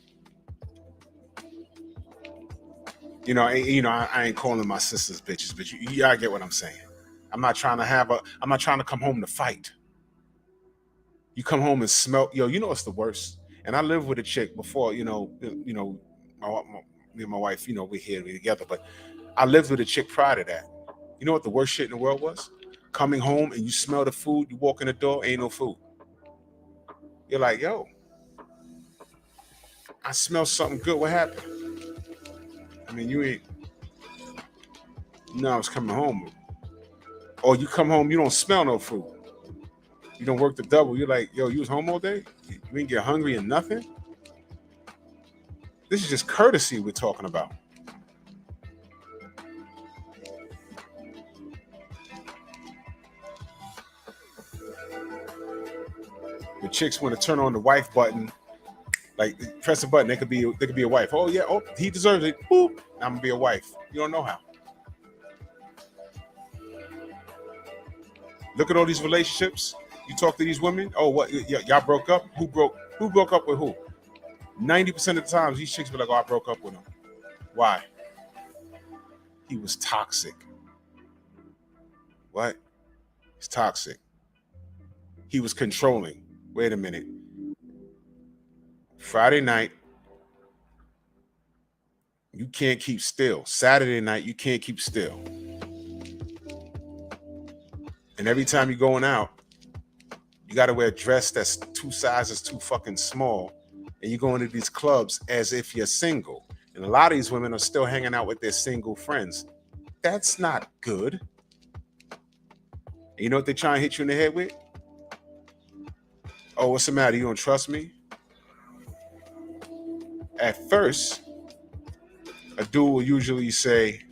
S1: I ain't calling my sisters bitches, but you gotta get what I'm saying. I'm not trying to come home to fight. You come home and smell, you know what's the worst? And I lived with a chick before, my wife, we're here together, but I lived with a chick prior to that. You know what the worst shit in the world was? Coming home and you smell the food, you walk in the door, ain't no food. You're like, yo, I smell something good. What happened? I mean, you ain't. No, I was coming home. Or you come home, you don't smell no food. You don't work the double. You're like, yo, you was home all day? You ain't get hungry and nothing? This is just courtesy we're talking about. The chicks want to turn on the wife button, like press a button. They could be a wife. Oh yeah, oh he deserves it. Boop, I'm gonna be a wife. You don't know how. Look at all these relationships. You talk to these women. Oh, what? Y'all broke up? Who broke up with who? 90% of the times, these chicks be like, "Oh, I broke up with him." Why? He was toxic. What? He's toxic. He was controlling. Wait a minute. Friday night, you can't keep still. Saturday night, you can't keep still. And every time you're going out, you're You got to wear a dress that's 2 sizes too fucking small, and you go into these clubs as if you're single. And a lot of these women are still hanging out with their single friends. That's not good. And you know what they try and hit you in the head with? Oh, what's the matter? You don't trust me? At first, a dude will usually say,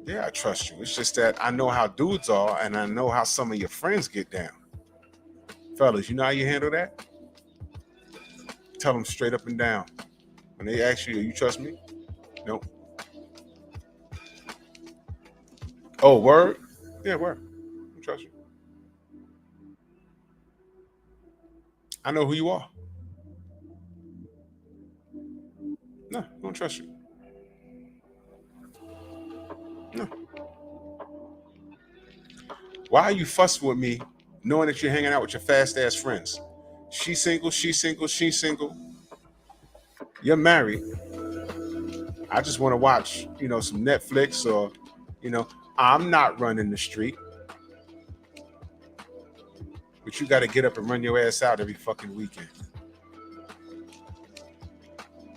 S1: yeah, I trust you. It's just that I know how dudes are, and I know how some of your friends get down. Fellas, you know how you handle that? Tell them straight up and down. When they ask you, you trust me? Nope. Oh, word? Yeah, word. I trust you. I know who you are. No, I don't trust you. No. Why are you fussing with me knowing that you're hanging out with your fast ass friends? She's single, she's single, she's single. You're married. I just want to watch, some Netflix or, I'm not running the street. But you got to get up and run your ass out every fucking weekend.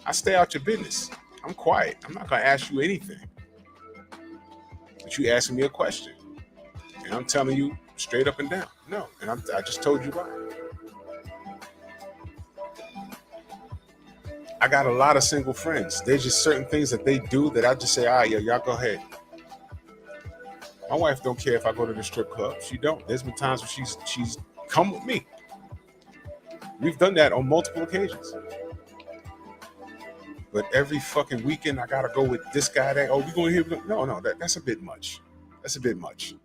S1: I stay out your business. I'm quiet. I'm not going to ask you anything. But you asking me a question. And I'm telling you straight up and down. No. And I just told you why. I got a lot of single friends. There's just certain things that they do that I just say, all right, y'all go ahead. My wife don't care if I go to the strip club. She don't. There's been times when she's come with me. We've done that on multiple occasions. But every fucking weekend, I gotta go with this guy. That we going here? No, that's a bit much. That's a bit much.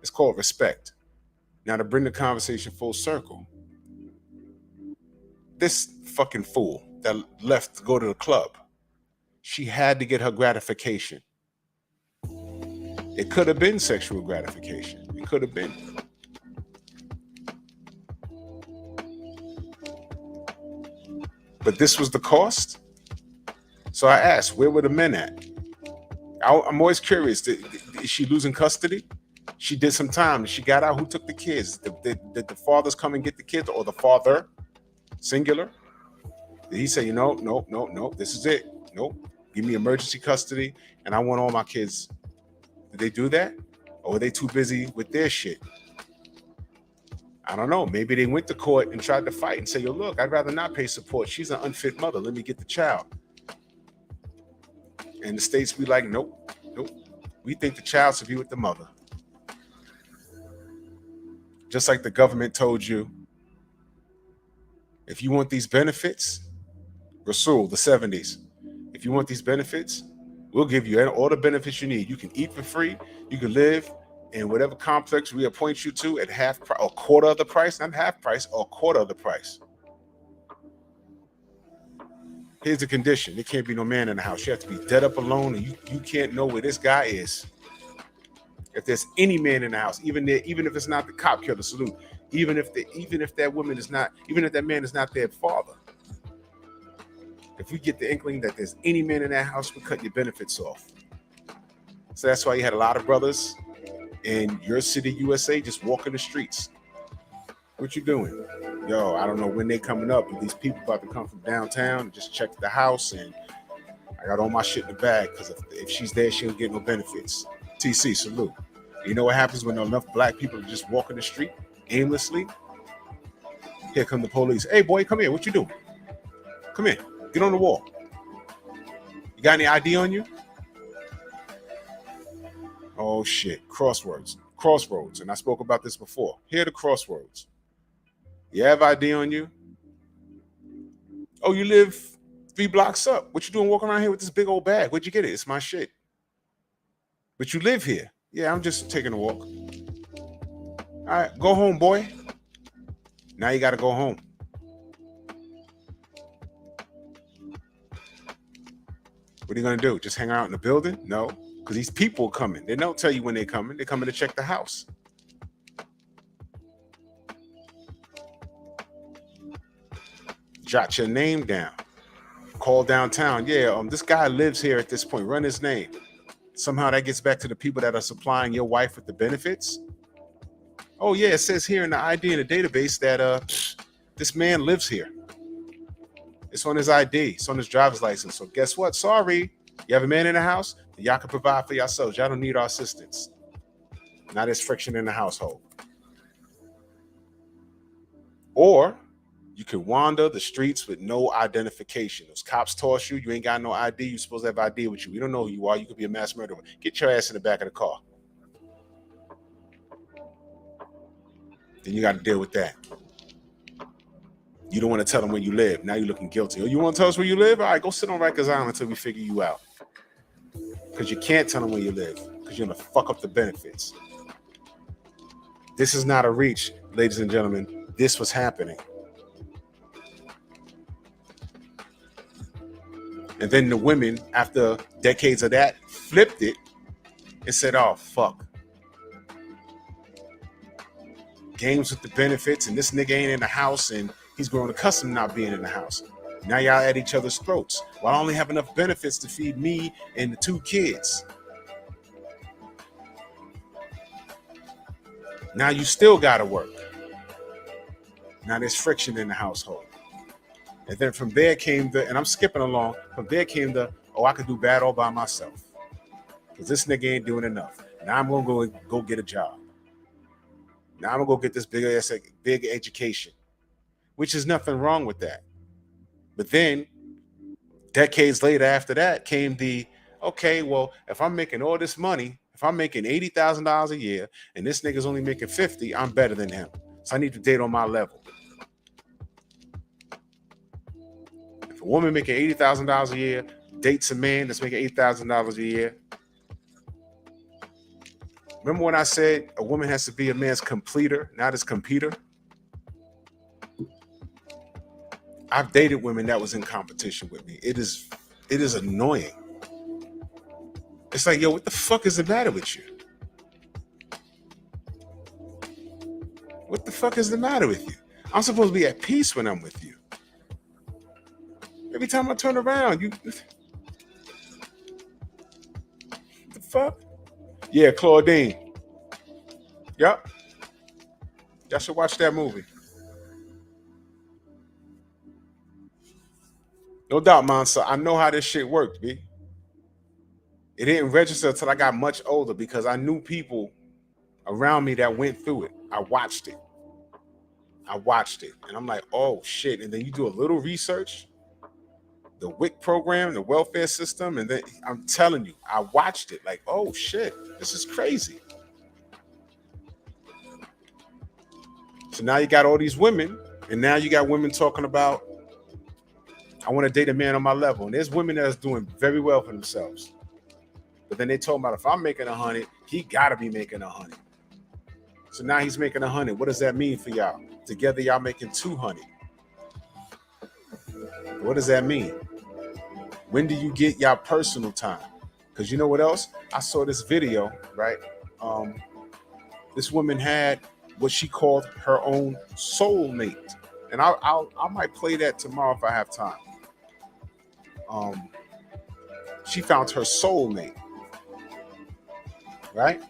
S1: It's called respect. Now to bring the conversation full circle, this fucking fool that left to go to the club, she had to get her gratification. It could have been sexual gratification. It could have been. But this was the cost. So I asked, where were the men at? I'm always curious. Is she losing custody? She did some time. She got out. Who took the kids? Did the fathers come and get the kids, or the father, singular? Did he say, no, this is it. Nope. Give me emergency custody, and I want all my kids. Did they do that? Or were they too busy with their shit? I don't know. Maybe they went to court and tried to fight and say, yo, look, I'd rather not pay support. She's an unfit mother. Let me get the child. And the states be like, nope. We think the child should be with the mother. Just like the government told you, if you want these benefits, Rasul, the 70s, if you want these benefits, we'll give you all the benefits you need. You can eat for free. You can live in whatever complex we appoint you to at half price, or quarter of the price, not half price, or quarter of the price. Here's the condition. There can't be no man in the house. You have to be dead up alone, and you can't know where this guy is. If there's any man in the house, even if it's not the cop killer, salute. Even if that woman is not, even if that man is not their father. If we get the inkling that there's any man in that house, we cut your benefits off. So that's why you had a lot of brothers in your city, USA, just walking the streets. What you doing? Yo, I don't know when they coming up, but these people about to come from downtown and just check the house, and I got all my shit in the bag, because if she's there, she don't get no benefits. TC, salute. You know what happens when enough black people are just walking the street aimlessly? Here come the police. Hey, boy, come here. What you doing? Come here. Get on the wall. You got any ID on you? Oh, shit. Crossroads. And I spoke about this before. Here are the crossroads. You have ID on you? Oh, you live 3 blocks up. What you doing walking around here with this big old bag? Where'd you get it? It's my shit. But you live here. Yeah, I'm just taking a walk. All right, go home, boy. Now you got to go home. What are you going to do? Just hang out in the building? No, because these people are coming. They don't tell you when they're coming. They're coming to check the house. Jot your name down. Call downtown. Yeah, this guy lives here at this point. Run his name. Somehow that gets back to the people that are supplying your wife with the benefits. Oh yeah, it says here in the ID in the database that this man lives here. It's on his ID. It's on his driver's license. So guess what? Sorry, you have a man in the house. Y'all can provide for yourselves. Y'all don't need our assistance. Now there's friction in the household. Or you can wander the streets with no identification. Those cops toss you. You ain't got no ID. You're supposed to have ID with you. We don't know who you are. You could be a mass murderer. Get your ass in the back of the car. Then you got to deal with that. You don't want to tell them where you live. Now you're looking guilty. Oh, you want to tell us where you live? All right, go sit on Rikers Island until we figure you out. Because you can't tell them where you live. Because you're going to fuck up the benefits. This is not a reach, ladies and gentlemen. This was happening. And then the women, after decades of that, flipped it and said, oh, fuck. Games with the benefits, and this nigga ain't in the house, and he's grown accustomed to not being in the house. Now y'all at each other's throats. Well, I only have enough benefits to feed me and the 2 kids. Now you still gotta work. Now there's friction in the household. And then from there came and I'm skipping along, from there came oh, I could do bad all by myself. Because this nigga ain't doing enough. Now I'm gonna go get a job. Now I'm gonna go get this big education, which is nothing wrong with that. But then decades later after that came okay, well, if I'm making all this money, if I'm making $80,000 a year and this nigga's only making 50, I'm better than him. So I need to date on my level. If a woman making $80,000 a year dates a man that's making $8,000 a year, remember when I said a woman has to be a man's completer, not his competitor? I've dated women that was in competition with me. It is annoying. It's like, yo, what the fuck is the matter with you? What the fuck is the matter with you? I'm supposed to be at peace when I'm with you. Every time I turn around, what the fuck? Yeah, Claudine. Yep. Y'all should watch that movie. No doubt, man. So I know how this shit worked, B. It didn't register until I got much older because I knew people around me that went through it. I watched it. And I'm like, oh shit. And then you do a little research, the WIC program, the welfare system, and then I'm telling you, I watched it like, oh shit, this is crazy. So now you got all these women, and now you got women talking about, I want to date a man on my level. And there's women that's doing very well for themselves. But then they told me, if I'm making 100, he got to be making 100. So now he's making 100. What does that mean for y'all? Together, y'all making 200. What does that mean? When do you get y'all personal time? Because you know what else? I saw this video, right? This woman had what she called her own soulmate. And I might play that tomorrow if I have time. She found her soulmate, right?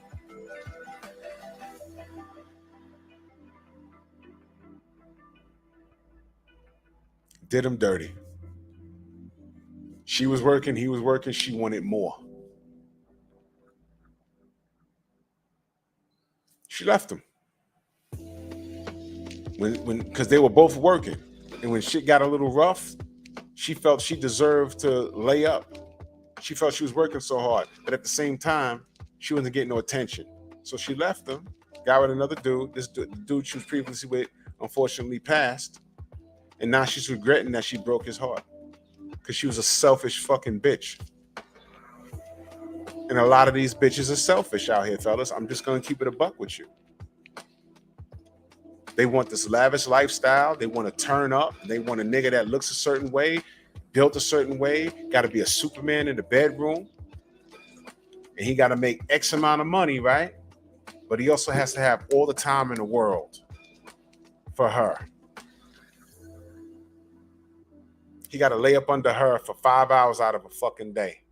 S1: Did him dirty. She was working, he was working, she wanted more. She left him. Because they were both working. And when shit got a little rough, she felt she deserved to lay up. She felt she was working so hard. But at the same time, she wasn't getting no attention. So she left him, got with another dude. This dude she was previously with, unfortunately, passed. And now she's regretting that she broke his heart. Because she was a selfish fucking bitch. And a lot of these bitches are selfish out here, fellas. I'm just going to keep it a buck with you. They want this lavish lifestyle. They want to turn up. They want a nigga that looks a certain way, built a certain way, got to be a Superman in the bedroom. And he got to make X amount of money, right? But he also has to have all the time in the world for her. He got to lay up under her for 5 hours out of a fucking day.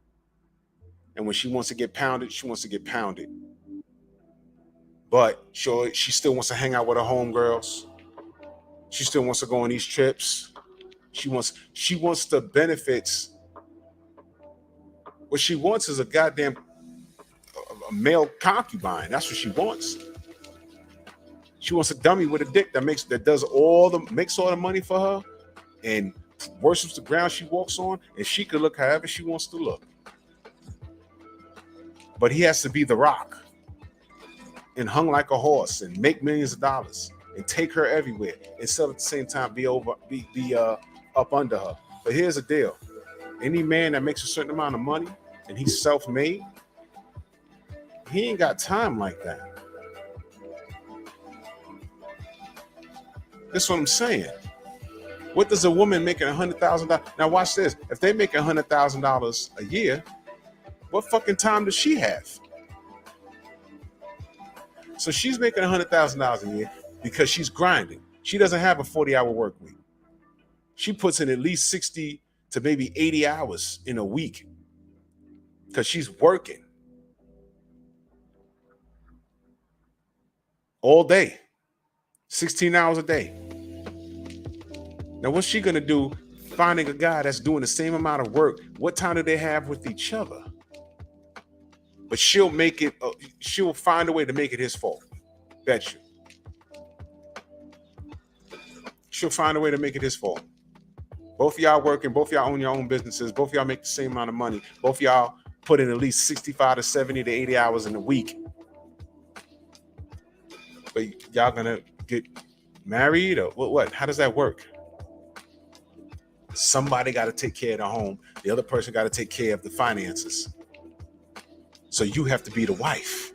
S1: And when she wants to get pounded, she wants to get pounded. But she still wants to hang out with her homegirls. She still wants to go on these trips. She wants the benefits. What she wants is a goddamn a male concubine. That's what she wants. She wants a dummy with a dick that makes all the money for her and worships the ground she walks on, and she could look however she wants to look. But he has to be the Rock and hung like a horse and make millions of dollars and take her everywhere and still at the same time be up under her. But here's the deal. Any man that makes a certain amount of money and he's self-made, he ain't got time like that. That's what I'm saying. What does a woman making $100,000? Now watch this. If they make $100,000 a year, what fucking time does she have? So she's making $100,000 a year because she's grinding. She doesn't have a 40-hour work week. She puts in at least 60 to maybe 80 hours in a week because she's working all day, 16 hours a day. Now, what's she going to do finding a guy that's doing the same amount of work? What time do they have with each other? But she'll find a way to make it his fault. Bet you. She'll find a way to make it his fault. Both of y'all working, both of y'all own your own businesses, both of y'all make the same amount of money, both of y'all put in at least 65 to 70 to 80 hours in a week. But y'all gonna get married or what? How does that work? Somebody got to take care of the home. The other person got to take care of the finances. So you have to be the wife.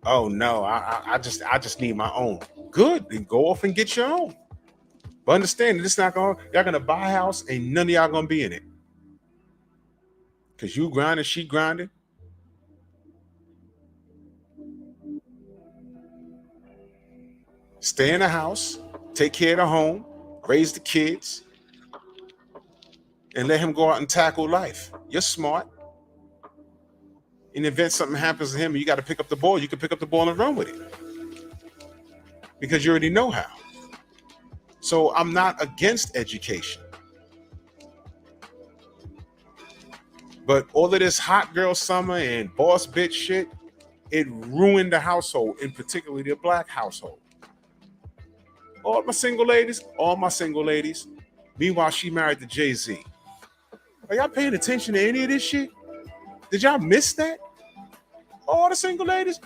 S1: Oh no, I just need my own. Good, then go off and get your own. But understand that it's not y'all gonna buy a house, and none of y'all gonna be in it. Cause you grinding, she grinding. Stay in the house, take care of the home, raise the kids, and let him go out and tackle life. You're smart. In the event something happens to him and you got to pick up the ball, you can pick up the ball and run with it. Because you already know how. So I'm not against education. But all of this hot girl summer and boss bitch shit, it ruined the household, in particularly the black household. All my single ladies. Meanwhile, she married to Jay-Z. Are y'all paying attention to any of this shit? Did y'all miss that? All the single ladies,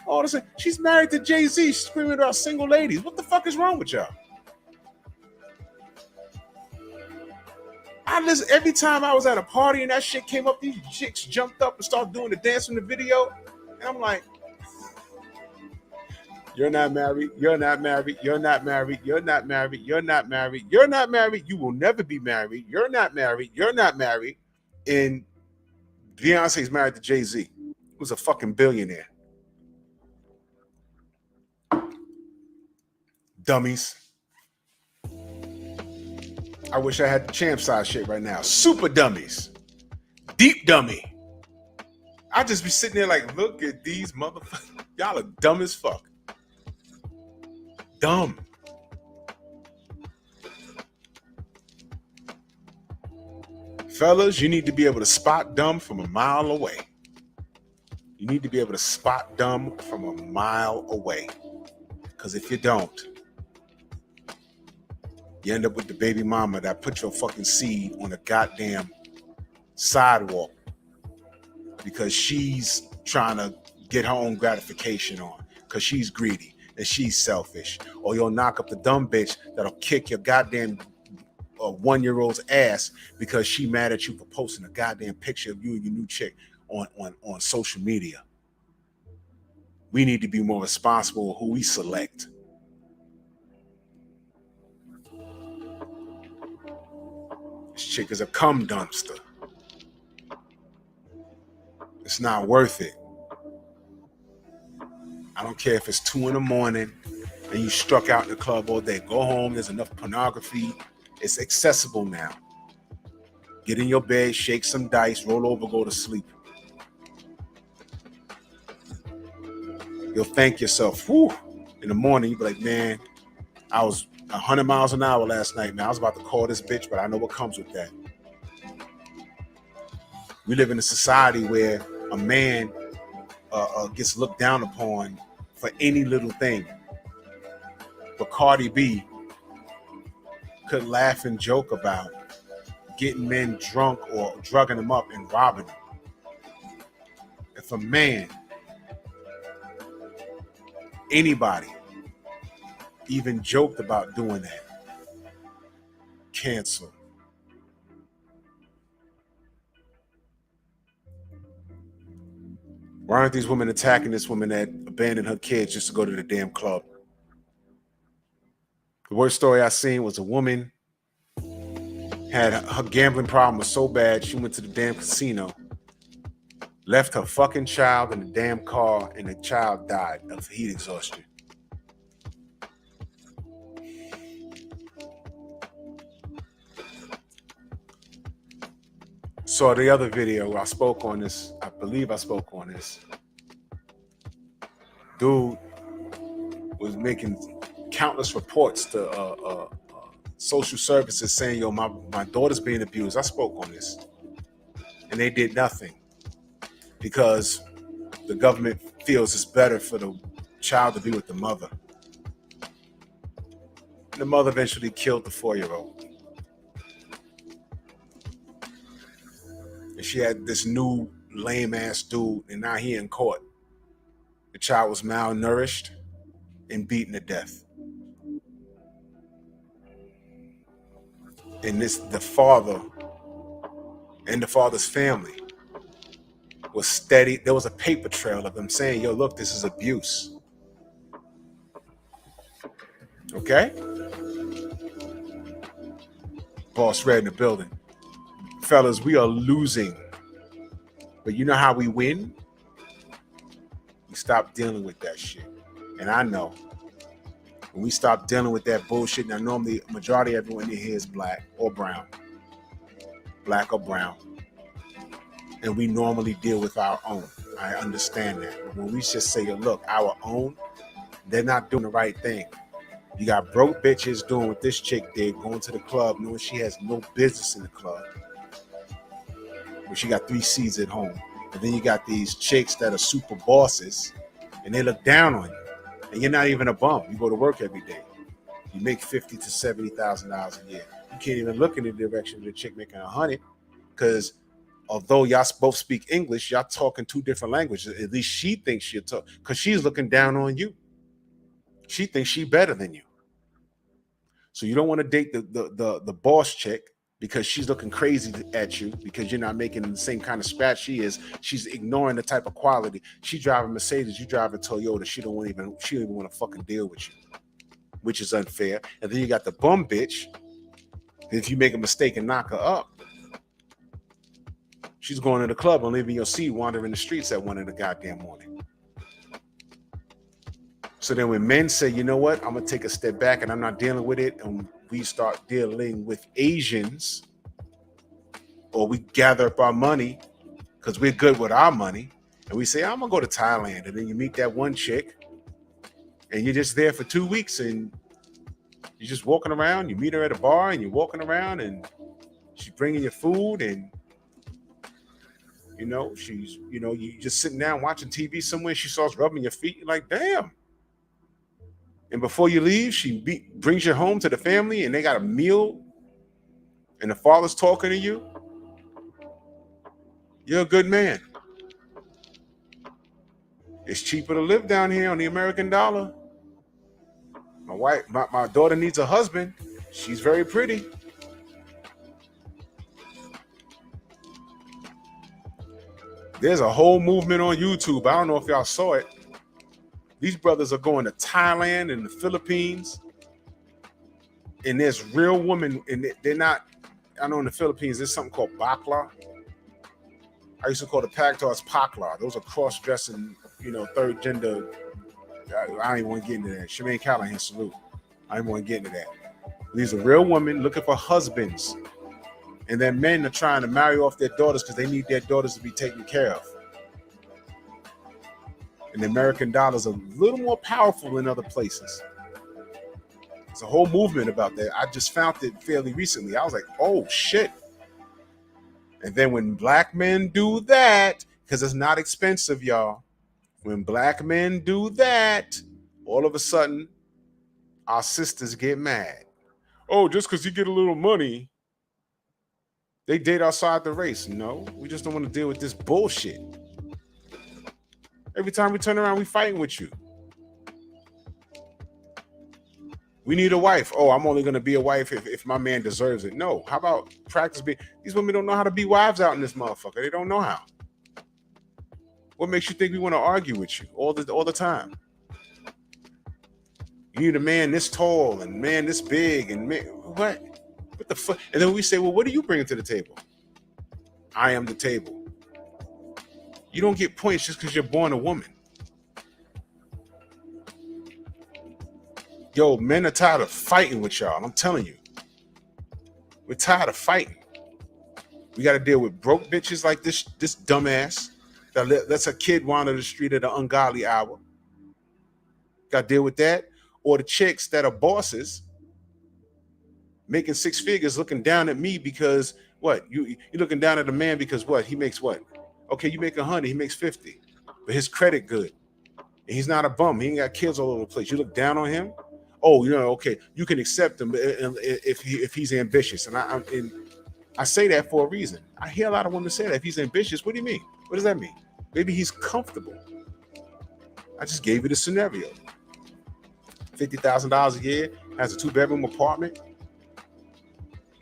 S1: she's married to Jay-Z, screaming about single ladies. What the fuck is wrong with y'all? I listen every time I was at a party and that shit came up, these chicks jumped up and started doing the dance from the video. And I'm like, you're not married, you're not married, you're not married, you're not married, you're not married, you're not married, you will never be married, you're not married, you're not married. And Beyonce's married to Jay-Z, who's a fucking billionaire. Dummies. I wish I had the champ size shit right now. Super dummies. Deep dummy. I just be sitting there like, look at these motherfuckers. Y'all are dumb as fuck. Dumb. Fellas, you need to be able to spot dumb from a mile away. You need to be able to spot dumb from a mile away. Because if you don't, you end up with the baby mama that put your fucking seed on a goddamn sidewalk because she's trying to get her own gratification on, because she's greedy and she's selfish. Or you'll knock up the dumb bitch that'll kick your goddamn 1-year-old's ass because she mad at you for posting a goddamn picture of you and your new chick on social media. We need to be more responsible with who we select. This chick is a cum dumpster. It's not worth it. I don't care if it's 2 a.m. and you struck out in the club all day. Go home. There's enough pornography. It's accessible now. Get in your bed, shake some dice, roll over, go to sleep. You'll thank yourself. Whew. In the morning, you'll be like, man, I was 100 miles an hour last night, man. I was about to call this bitch, but I know what comes with that. We live in a society where a man gets looked down upon for any little thing. But Cardi B could laugh and joke about getting men drunk or drugging them up and robbing them. If a man, anybody, even joked about doing that, cancel. Why aren't these women attacking this woman that abandoned her kids just to go to the damn club? The worst story I seen was a woman had her gambling problem was so bad she went to the damn casino, left her fucking child in the damn car, and the child died of heat exhaustion. Saw the other video where I spoke on this. I believe I spoke on this. Dude was making countless reports to social services saying, yo, my daughter's being abused. I spoke on this. And they did nothing because the government feels it's better for the child to be with the mother. And the mother eventually killed the 4-year-old. And she had this new lame ass dude, and now he in court. The child was malnourished and beaten to death. And the father and the father's family was steady. There was a paper trail of them saying, yo, look, this is abuse. Okay? Boss Red in the building. Fellas, we are losing. But you know how we win? We stop dealing with that shit. And I know when we stop dealing with that bullshit, now normally majority of everyone in here is black or brown. Black or brown. And we normally deal with our own. I understand that. But when we just say, look, our own, they're not doing the right thing. You got broke bitches doing what this chick did, going to the club knowing she has no business in the club. But she got 3 seeds at home. And then you got these chicks that are super bosses and they look down on you. And you're not even a bum. You go to work every day. You make $50,000 to $70,000 a year. You can't even look in the direction of the chick making 100 because although y'all both speak English, y'all talking 2 different languages. At least she thinks she'll talk because she's looking down on you. She thinks she's better than you. So you don't want to date the boss chick because she's looking crazy at you because you're not making the same kind of spat she is. She's ignoring the type of quality. She driving Mercedes, you driving Toyota. She don't even want to fucking deal with you, which is unfair. And then you got the bum bitch. If you make a mistake and knock her up, she's going to the club and leaving your seat, wandering the streets at 1 in the goddamn morning. So then when men say, you know what, I'm going to take a step back and I'm not dealing with it, and we start dealing with Asians, or we gather up our money because we're good with our money, and we say, I'm going to go to Thailand, and then you meet that one chick, and you're just there for 2 weeks, and you're just walking around, you meet her at a bar, and you're walking around, and she's bringing you food, and she's, you just sitting down watching TV somewhere, she starts rubbing your feet, you're like, damn. And before you leave, she brings you home to the family and they got a meal and the father's talking to you. You're a good man. It's cheaper to live down here on the American dollar. My daughter needs a husband. She's very pretty. There's a whole movement on YouTube. I don't know if y'all saw it. These brothers are going to Thailand and the Philippines, and there's real women, and they're not. I know in the Philippines there's something called bakla. I used to call the pactors pakla. Those are cross-dressing, third gender. I don't even want to get into that. Shemaine Callahan, salute. I don't want to get into that. These are real women looking for husbands, and then men are trying to marry off their daughters because they need their daughters to be taken care of. And the American dollar is a little more powerful in other places. There's a whole movement about that. I just found it fairly recently. I was like, oh shit. And then when black men do that, because it's not expensive, y'all. When black men do that, all of a sudden, our sisters get mad. Oh, just because you get a little money, they date outside the race. No, we just don't want to deal with this bullshit. Every time we turn around, we fighting with you. We need a wife. Oh, I'm only going to be a wife if my man deserves it. No. How about practice being... These women don't know how to be wives out in this motherfucker. They don't know how. What makes you think we want to argue with you all the time? You need a man this tall and man this big and man... What the fuck? And then we say, well, what do you bring to the table? I am the table. You don't get points just because you're born a woman. Yo, men are tired of fighting with y'all. I'm telling you. We're tired of fighting. We got to deal with broke bitches like this dumbass that lets a kid wander the street at an ungodly hour. Got to deal with that. Or the chicks that are bosses making six figures looking down at me because what? You're looking down at a man because what? He makes what? Okay, you make 100, he makes 50. But his credit good. And he's not a bum. He ain't got kids all over the place. You look down on him? Oh, okay, you can accept him if he's ambitious. And I say that for a reason. I hear a lot of women say that. If he's ambitious, what do you mean? What does that mean? Maybe he's comfortable. I just gave you the scenario. $50,000 a year, has a 2-bedroom apartment,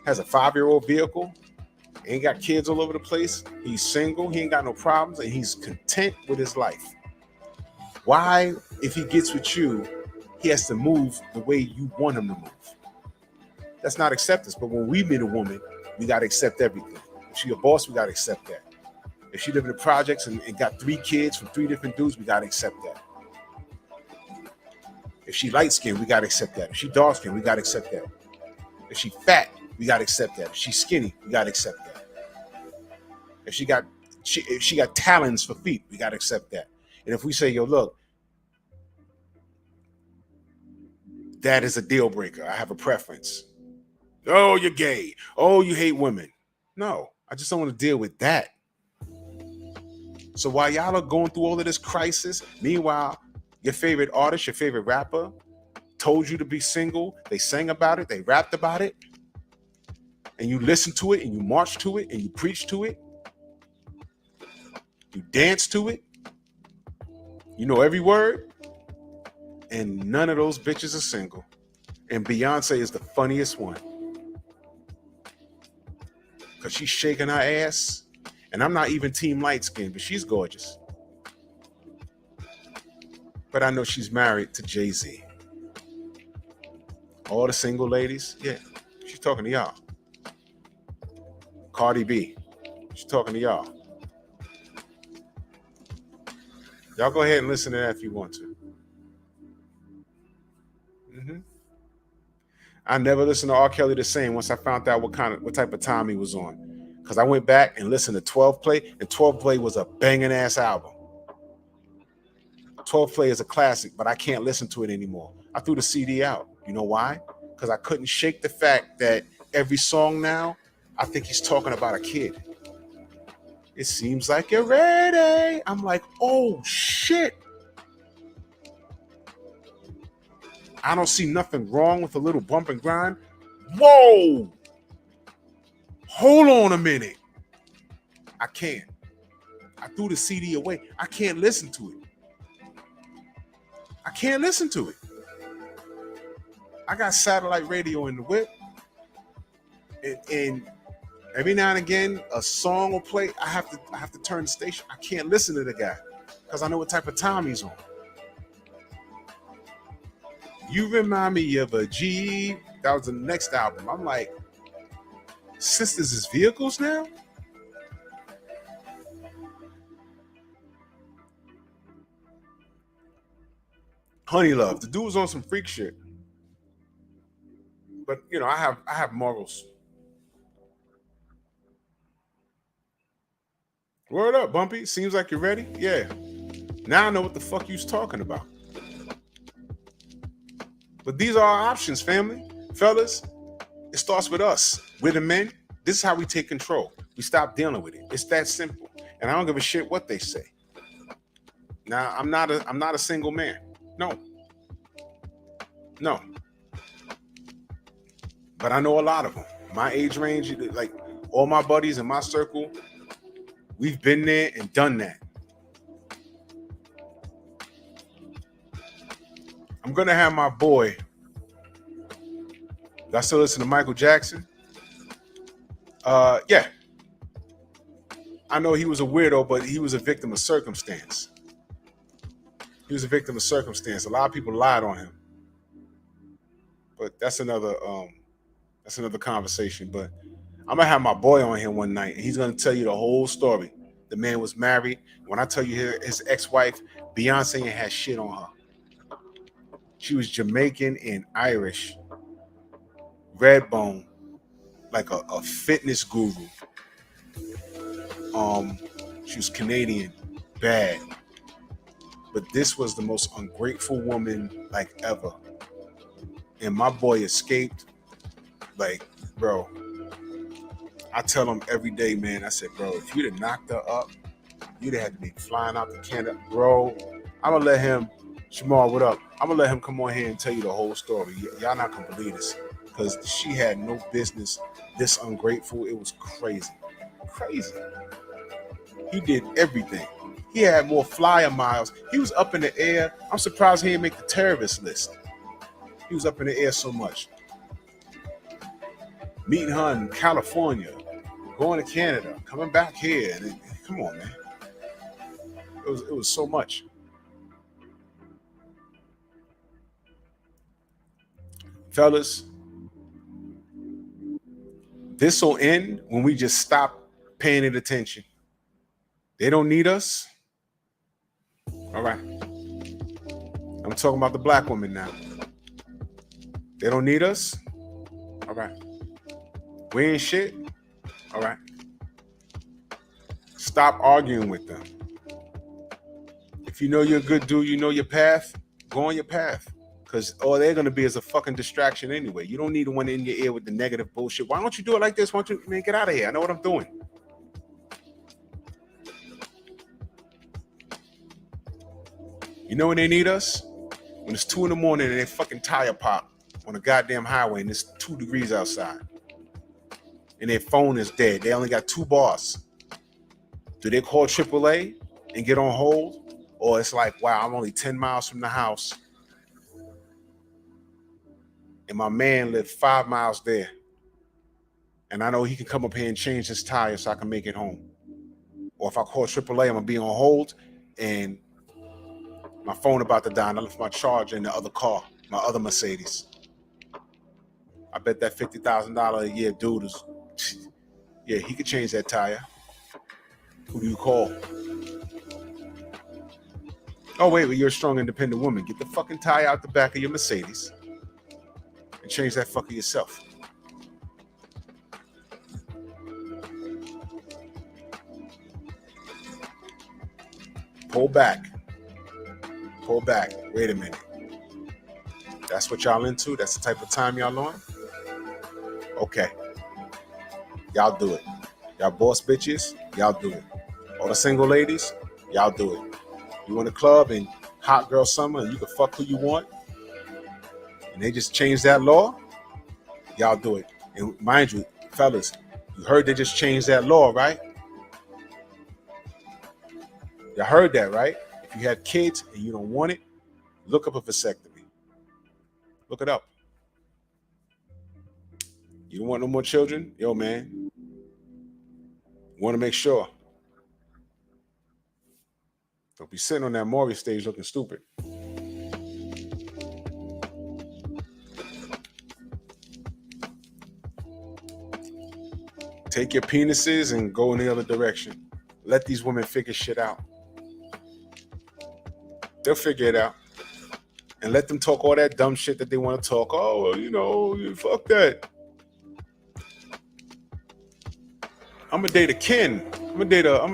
S1: has a 5-year-old vehicle, ain't got kids all over the place. He's single, he ain't got no problems, and he's content with his life. Why, if he gets with you, he has to move the way you want him to move? That's not acceptance. But when we meet a woman, we got to accept everything. If she's a boss, we got to accept that. If she live in the projects and got 3 kids from 3 different dudes, we got to accept that. If she light skinned, we got to accept that. If she dark skinned, we got to accept that. If she fat, we got to accept that. If she's skinny, we got to accept that. If she got talons for feet, we got to accept that. And if we say, yo, look, that is a deal breaker. I have a preference. Oh, you're gay. Oh, you hate women. No, I just don't want to deal with that. So while y'all are going through all of this crisis, meanwhile, your favorite artist, your favorite rapper told you to be single. They sang about it. They rapped about it. And you listen to it and you march to it and you preach to it. You dance to it. You know every word. And none of those bitches are single. And Beyonce is the funniest one. Because she's shaking her ass. And I'm not even team light skin, but she's gorgeous. But I know she's married to Jay-Z. All the single ladies, yeah, she's talking to y'all. Cardi B, she's talking to y'all. Y'all go ahead and listen to that if you want to. I never listened to R. Kelly the same once I found out what type of time he was on. Because I went back and listened to 12 Play, and 12 Play was a banging ass album. 12 Play is a classic, but I can't listen to it anymore. I threw the CD out. You know why? Because I couldn't shake the fact that every song now, I think he's talking about a kid. It seems like you're ready. I'm like, oh shit. I don't see nothing wrong with a little bump and grind. Whoa. Hold on a minute. I can't. I threw the CD away. I can't listen to it. I can't listen to it. I got satellite radio in the whip. And every now and again, a song will play. I have to turn the station. I can't listen to the guy because I know what type of time he's on. You remind me of a G. That was the next album. I'm like, sisters is vehicles now? Honey Love. The dude was on some freak shit. But I have morals. Word up, Bumpy. Seems like you're ready. Yeah. Now I know what the fuck you was talking about. But these are our options, family. Fellas, it starts with us. We're the men. This is how we take control. We stop dealing with it. It's that simple. And I don't give a shit what they say. Now, I'm not a single man. No. But I know a lot of them. My age range, like all my buddies in my circle, we've been there and done that. I'm going to have my boy. I still listen to Michael Jackson. Yeah. I know he was a weirdo, but he was a victim of circumstance. He was a victim of circumstance. A lot of people lied on him. But that's another conversation. But I'm gonna have my boy on here one night, and he's gonna tell you the whole story. The man was married. When I tell you his ex-wife, Beyonce ain't had shit on her. She was Jamaican and Irish, red bone, like a fitness guru. She was Canadian, bad. But this was the most ungrateful woman like ever. And my boy escaped. Like, bro, I tell him every day, man, I said, bro, if you'd have knocked her up, you'd have had to be flying out to Canada. Bro, I'm going to let him, Shamar, what up? I'm going to let him come on here and tell you the whole story. Y'all not going to believe this. Because she had no business this ungrateful. It was crazy. Crazy. He did everything. He had more flyer miles. He was up in the air. I'm surprised he didn't make the terrorist list. He was up in the air so much. Meeting her in California, going to Canada, coming back here. And come on, man. It was so much. Fellas, this will end when we just stop paying it attention. They don't need us. All right. I'm talking about the black woman now. They don't need us. All right. We ain't shit. All right. Stop arguing with them. If you know you're a good dude, you know your path, go on your path. Because all they're going to be is a fucking distraction anyway. You don't need one in your ear with the negative bullshit. Why don't you do it like this? Why don't you, man, get out of here? I know what I'm doing. You know when they need us? When it's 2 a.m. and they fucking tire pop on a goddamn highway and it's 2 degrees outside. And their phone is dead. They only got 2 bars. Do they call AAA and get on hold? Or it's like, wow, I'm only 10 miles from the house. And my man lived 5 miles there. And I know he can come up here and change his tire so I can make it home. Or if I call AAA, I'm going to be on hold and my phone about to die and I left my charger in the other car, my other Mercedes. I bet that $50,000 a year dude is, yeah, he could change that tire. Who do you call? Oh, wait, you're a strong, independent woman. Get the fucking tire out the back of your Mercedes and change that fucker yourself. Pull back. Pull back. Wait a minute. That's what y'all into? That's the type of time y'all on? Okay. Y'all do it. Y'all boss bitches, y'all do it. All the single ladies, y'all do it. You in a club and hot girl summer and you can fuck who you want and they just changed that law, y'all do it. And mind you, fellas, you heard they just changed that law, right? You heard that, right? If you had kids and you don't want it, look up a vasectomy. Look it up. You don't want no more children? Yo, man. You want to make sure. Don't be sitting on that Maury stage looking stupid. Take your penises and go in the other direction. Let these women figure shit out. They'll figure it out. And let them talk all that dumb shit that they want to talk. Oh, well, you know, fuck that. I'm gonna date a kin. I'm gonna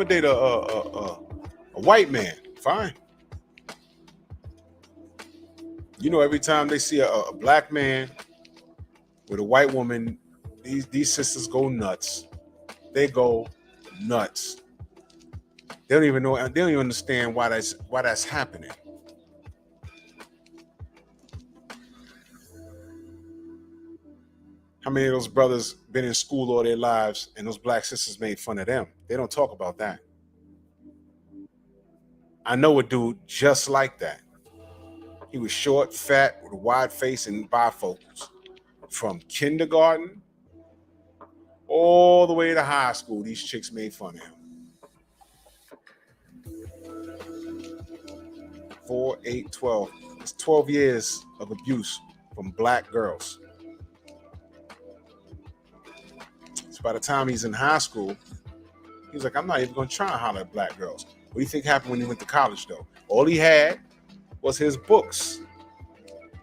S1: date a white man. Fine. You know, every time they see a black man with a white woman, these sisters go nuts. They go nuts. They don't even know. They don't even understand why that's happening. How many of those brothers been in school all their lives and those black sisters made fun of them? They don't talk about that. I know a dude just like that. He was short, fat, with a wide face and bifocals. From kindergarten all the way to high school, these chicks made fun of him. 4, 8, 12. It's 12 years of abuse from black girls. So by the time he's in high school, he's like, I'm not even going to try and holler at black girls. What do you think happened when he went to college, though? All he had was his books.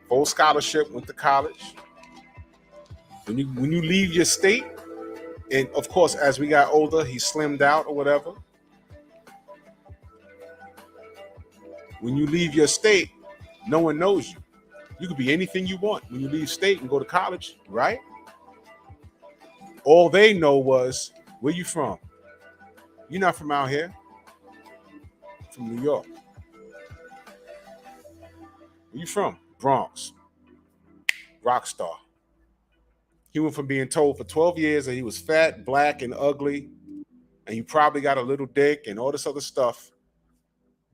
S1: Full scholarship, went to college. When you leave your state, and of course, as we got older, he slimmed out or whatever. When you leave your state, no one knows you. You could be anything you want when you leave state and go to college, right? All they know was, where you from? You're not from out here. From New York. Where you from? Bronx. Rock star. He went from being told for 12 years that he was fat, black, and ugly, and you probably got a little dick and all this other stuff.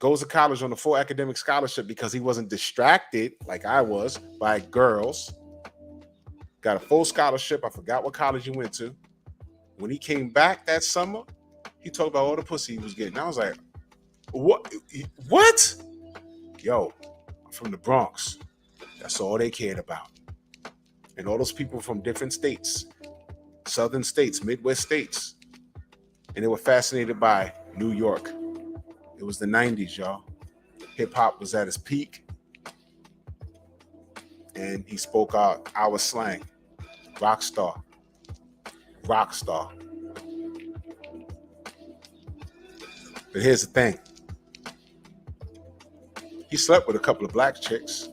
S1: Goes to college on a full academic scholarship because he wasn't distracted like I was by girls. Got a full scholarship. I forgot what college he went to. When he came back that summer, he talked about all the pussy he was getting. I was like, what? Yo, I'm from the Bronx. That's all they cared about. And all those people from different states, southern states, Midwest states, and they were fascinated by New York. It was the 90s, y'all. Hip hop was at its peak. And he spoke our slang. Rock star. Rock star. But here's the thing. He slept with a couple of black chicks.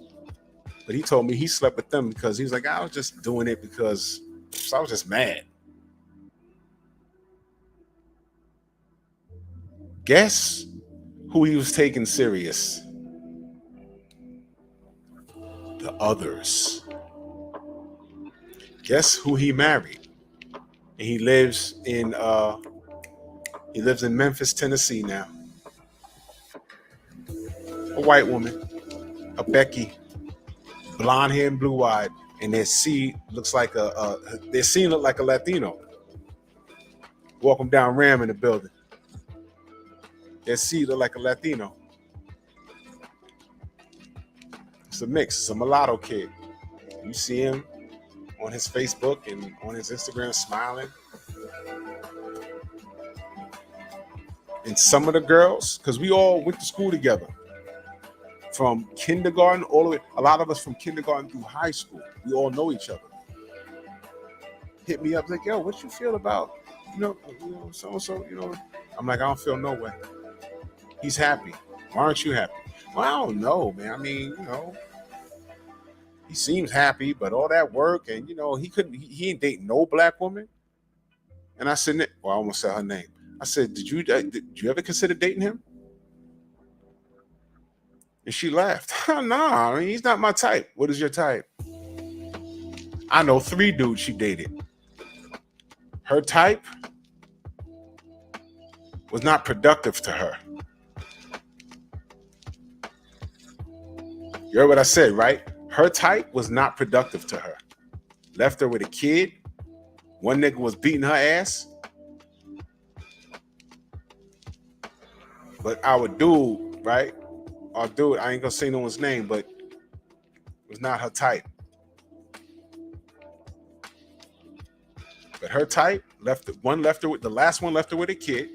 S1: But he told me he slept with them because he was like, I was just doing it because I was just mad. Guess who he was taking serious? The others. Guess who he married? And he lives in Memphis, Tennessee now. A white woman, a Becky, blonde hair and blue eyed, and their seed looks like their scene looked like a Latino. Walk them down Ram in the building. Their seed look like a Latino. It's a mix. It's a mulatto kid. You see him on his Facebook and on his Instagram smiling. And some of the girls, because we all went to school together. From kindergarten all the way, a lot of us from kindergarten through high school. We all know each other. Hit me up like, yo, what you feel about, so-and-so, I'm like, I don't feel no way. He's happy. Why aren't you happy? Well, I don't know, man. I mean, he seems happy, but all that work and, he ain't dating no black woman. And I said, well, I almost said her name. I said, did you ever consider dating him? And she laughed. Nah, I mean, he's not my type. What is your type? I know 3 dudes she dated. Her type was not productive to her. You heard what I said, right? Her type was not productive to her. Left her with a kid. One nigga was beating her ass. But our dude, right? Our dude, I ain't gonna say no one's name, but was not her type. But her type the last one left her with a kid.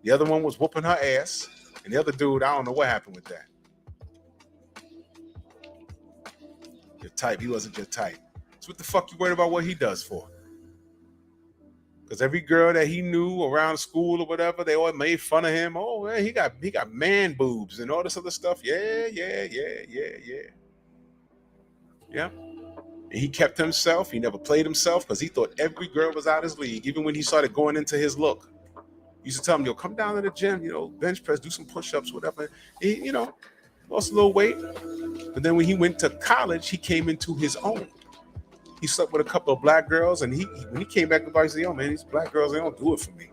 S1: The other one was whooping her ass. And the other dude, I don't know what happened with that. Your type, he wasn't your type. So what the fuck you worried about what he does for? Because every girl that he knew around school or whatever, they all made fun of him. Oh, man, he got man boobs and all this other stuff. Yeah. Yeah. And he kept himself. He never played himself because he thought every girl was out of his league. Even when he started going into his look, he used to tell him, "Yo, come down to the gym. Bench press, do some push-ups, whatever." He, lost a little weight. But then when he went to college, he came into his own. He slept with a couple of black girls, and when he came back to Bali, he said, "Yo, man, these black girls, they don't do it for me."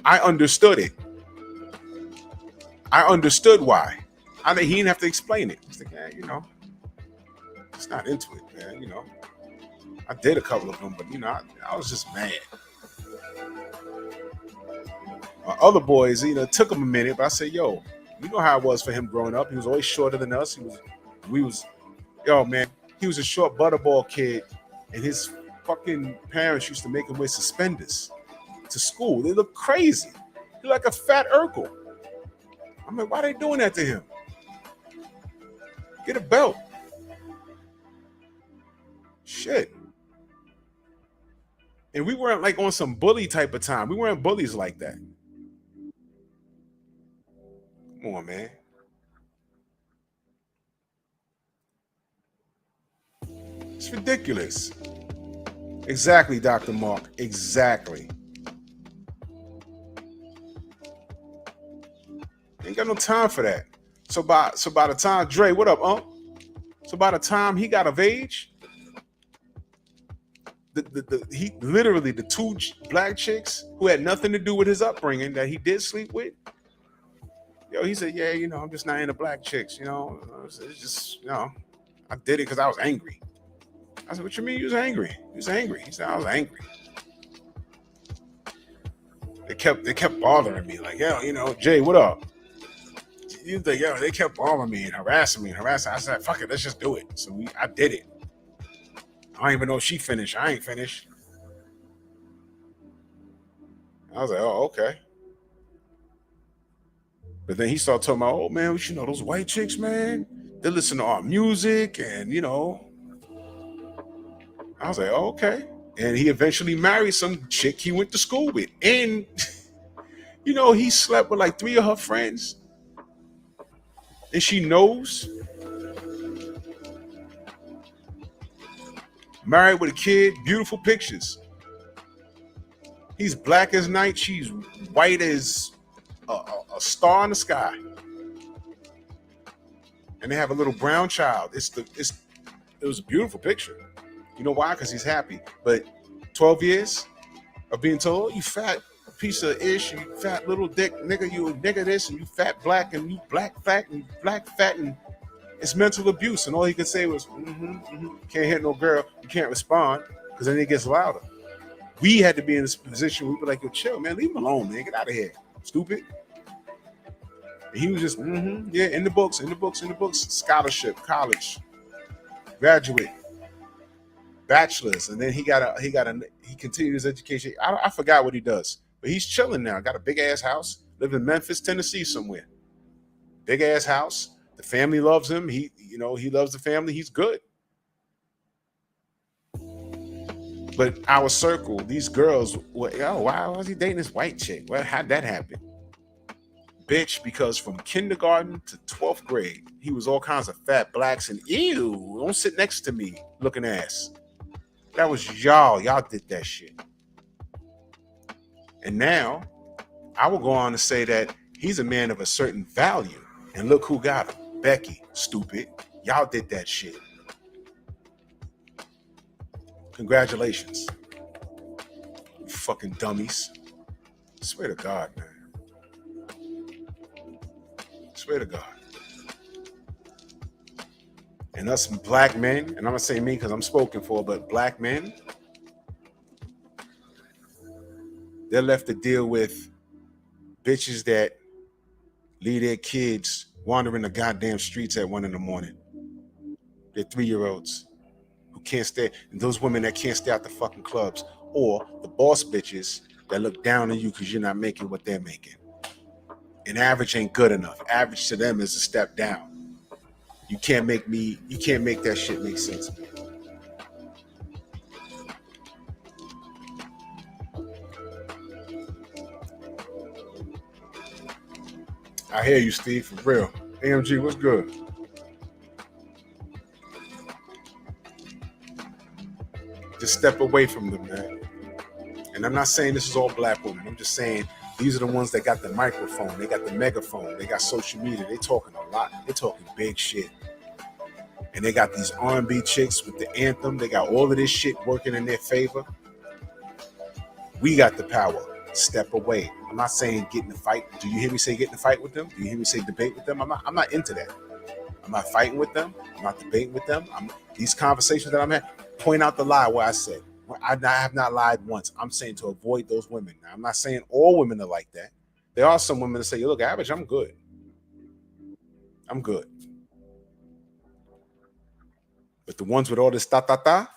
S1: I understood it. I understood why. He didn't have to explain it. He's like, "Yeah, just not into it, man. I did a couple of them, but I was just mad." Other boys, it took him a minute, but I said, "Yo, you know how it was for him growing up. He was always shorter than us. Yo, man, he was a short butterball kid, and his fucking parents used to make him wear suspenders to school. They look crazy. He like a fat Urkel. I'm like, why are they doing that to him? Get a belt." Shit. And we weren't like on some bully type of time. We weren't bullies like that. Come on, man. It's ridiculous. Exactly, Dr. Mark. Exactly. Ain't got no time for that. So by the time Dre, what up, So by the time he got of age, he literally the two black chicks who had nothing to do with his upbringing that he did sleep with. He said, "Yeah, I'm just not into black chicks. It's just I did it because I was angry." I said, "What you mean you was angry? You was angry?" He said, "I was angry. They kept bothering me. Like, Jay, what up?" You think, they kept bothering me and harassing me. I said, "Fuck it, let's just do it." So I did it. I don't even know if she finished. I ain't finished. I was like, "Oh, okay." But then he started talking about, "Oh man, those white chicks, man, they listen to our music, and I was like, "Oh, okay." And he eventually married some chick he went to school with, and he slept with like 3 of her friends, and she knows. Married with a kid, beautiful pictures. He's black as night. She's white as a star in the sky. And they have a little brown child. It was a beautiful picture. You know why? Because he's happy. But 12 years of being told, "You fat piece of ish, you fat little dick nigga, you a nigga this, and you fat black, and you black fat, and black fat," and it's mental abuse. And all he could say was, "Can't hit no girl, you can't respond," because then it gets louder. We had to be in this position where we were like, "Yo, chill, man, leave him alone, man, get out of here, stupid." And he was just, yeah, in the books, scholarship, college, graduate, bachelor's, and then he continued his education. I forgot what he does, but he's chilling now. Got a big ass house, live in Memphis, Tennessee, somewhere. Big ass house. The family loves him. He loves the family. He's good. But our circle, these girls were, why was he dating this white chick? Well, how'd that happen? Bitch, because from kindergarten to 12th grade, he was all kinds of fat blacks and ew, don't sit next to me looking ass. That was y'all. Y'all did that shit. And now, I will go on to say that he's a man of a certain value. And look who got him. Becky, stupid. Y'all did that shit. Congratulations. You fucking dummies. I swear to God, man. I swear to God. And us black men, and I'm gonna say me because I'm spoken for, but black men, they're left to deal with bitches that leave their kids wandering the goddamn streets at 1 a.m. They're 3-year-olds who can't stay, and those women that can't stay out the fucking clubs, or the boss bitches that look down on you because you're not making what they're making. And average ain't good enough. Average to them is a step down. You can't make that shit make sense. I hear you, Steve, for real. AMG, what's good? step away from them, man. And I'm not saying this is all black women. I'm just saying these are the ones that got the microphone, they got the megaphone, they got social media, they talking a lot, they talking big shit. And they got these R&B chicks with the anthem, they got all of this shit working in their favor. We got the power. Step away. I'm not saying get in a fight. Do you hear me say get in a fight with them? Do you hear me say debate with them? I'm not into that. I'm not fighting with them. I'm not debating with them. These conversations that I'm having, point out the lie where I said. I have not lied once. I'm saying to avoid those women. Now, I'm not saying all women are like that. There are some women that say, look, average, I'm good. I'm good. But the ones with all this ta-ta-ta,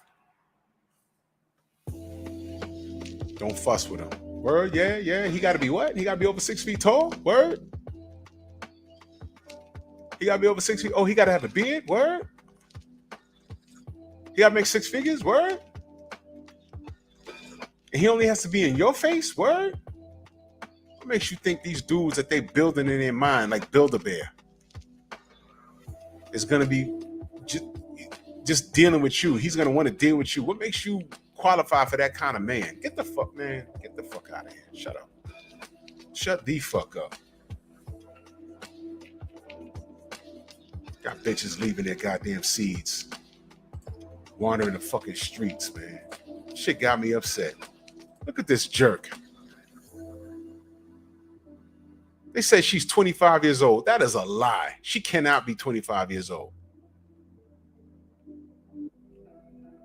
S1: don't fuss with them. Word, yeah. He got to be what? He got to be over 6 feet tall? Word? He got to be over 6 feet. Oh, he got to have a beard? Word? He got to make 6 figures? Word? And he only has to be in your face? Word? What makes you think these dudes that they building in their mind, like Build-A-Bear, is going to be just dealing with you? He's going to want to deal with you. What makes you qualify for that kind of man? Get the fuck out of here. Shut up. Shut the fuck up. Got bitches leaving their goddamn seeds, wandering the fucking streets, man. Shit got me upset. Look at this jerk. They say she's 25 years old. That is a lie. She cannot be 25 years old.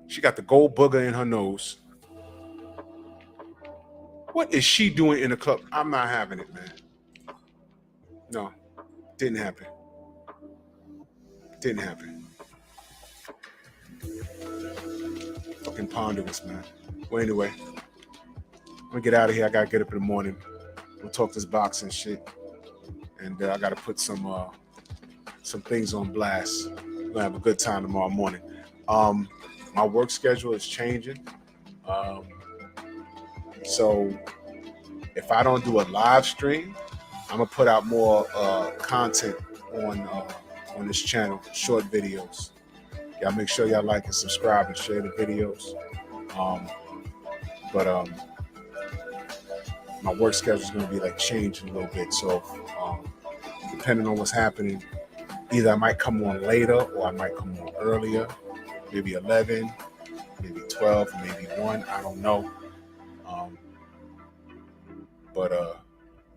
S1: She got the gold booger in her nose. What is she doing in the club? I'm not having it, man. No, didn't happen. Didn't happen. Fucking ponderous, man. Well, anyway, I'm gonna get out of here. I gotta get up in the morning. We'll talk this boxing shit, and I gotta put some things on blast. We're gonna have a good time tomorrow morning. My work schedule is changing, so if I don't do a live stream, I'm gonna put out more content on this channel, short videos. Y'all make sure y'all like and subscribe and share the videos. But my work schedule is going to be like changing a little bit. So depending on what's happening, either I might come on later or I might come on earlier, maybe 11, maybe 12, maybe 1. I don't know. But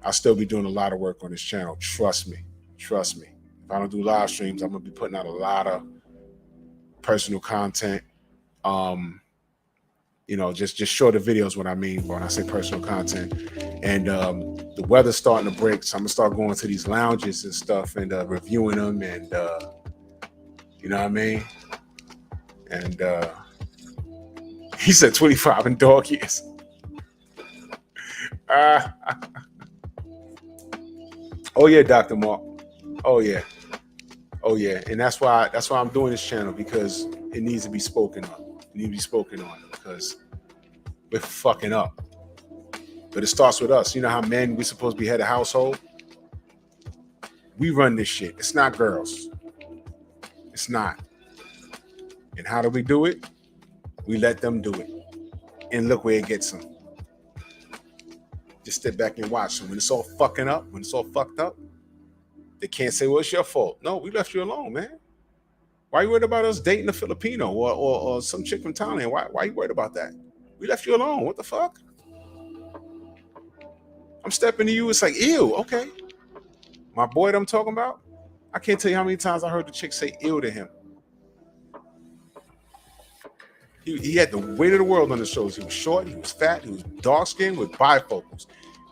S1: I'll still be doing a lot of work on this channel. Trust me. If I don't do live streams, I'm going to be putting out a lot of personal content. Just shorter videos, what I mean when I say personal content. And the weather's starting to break, so I'm gonna start going to these lounges and stuff and reviewing them, and you know what I mean. And he said 25 in dog years. Oh yeah, Dr. Mark. Oh yeah. And that's why I'm doing this channel, because it needs to be spoken on. Because we're fucking up. But it starts with us. You know how men, we're supposed to be head of household? We run this shit. It's not girls. It's not. And how do we do it? We let them do it. And look where it gets them. Just step back and watch them. When it's all fucking up, when it's all fucked up, they can't say, well, it's your fault. No, we left you alone, man. Why are you worried about us dating a Filipino or some chick from Thailand? Why are you worried about that? We left you alone. What the fuck? I'm stepping to you. It's like, ew, okay. My boy that I'm talking about, I can't tell you how many times I heard the chick say ew to him. He had the weight of the world on his shoulders. He was short, he was fat, he was dark-skinned with bifocals.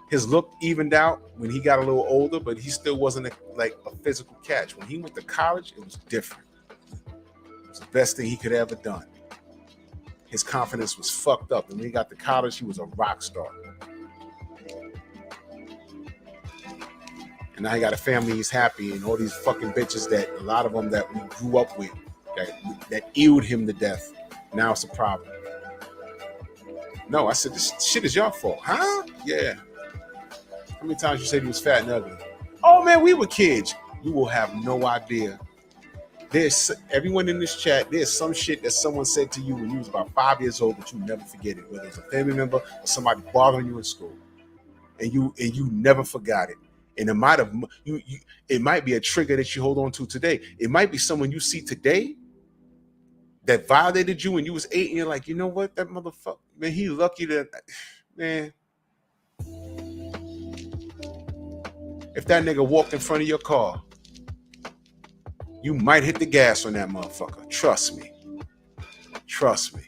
S1: His look evened out when he got a little older, but he still wasn't like a physical catch. When he went to college, it was different. It was the best thing he could have ever done. His confidence was fucked up. And when he got to college, he was a rock star. And now he got a family, he's happy, and all these fucking bitches that, a lot of them that we grew up with, that ewed him to death. Now it's a problem. No, I said, this shit is your fault. Huh? Yeah. How many times you said he was fat and ugly? Oh, man, we were kids. You will have no idea There's everyone in this chat, there's some shit that someone said to you when you was about 5 years old, but you never forget it, whether it's a family member or somebody bothering you in school. And you never forgot it. And it might have it might be a trigger that you hold on to today. It might be someone you see today that violated you when you was 8, and you're like, you know what, that motherfucker, man, he lucky that, man. If that nigga walked in front of your car, you might hit the gas on that motherfucker. Trust me. Trust me.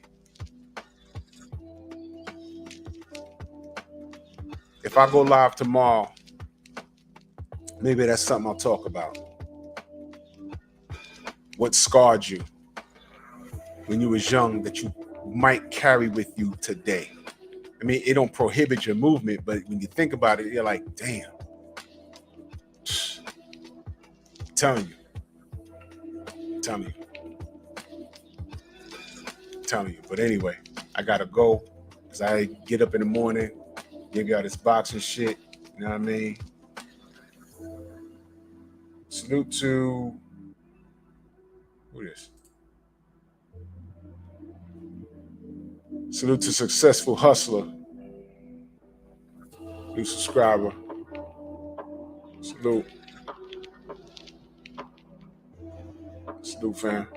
S1: If I go live tomorrow, maybe that's something I'll talk about. What scarred you when you was young that you might carry with you today. I mean, it don't prohibit your movement, but when you think about it, you're like, damn. I'm telling you. But anyway, I gotta go because I get up in the morning, give y'all this boxing shit. You know what I mean? Salute to who this? Salute to Successful Hustler. New subscriber. Salute. Salute, fam.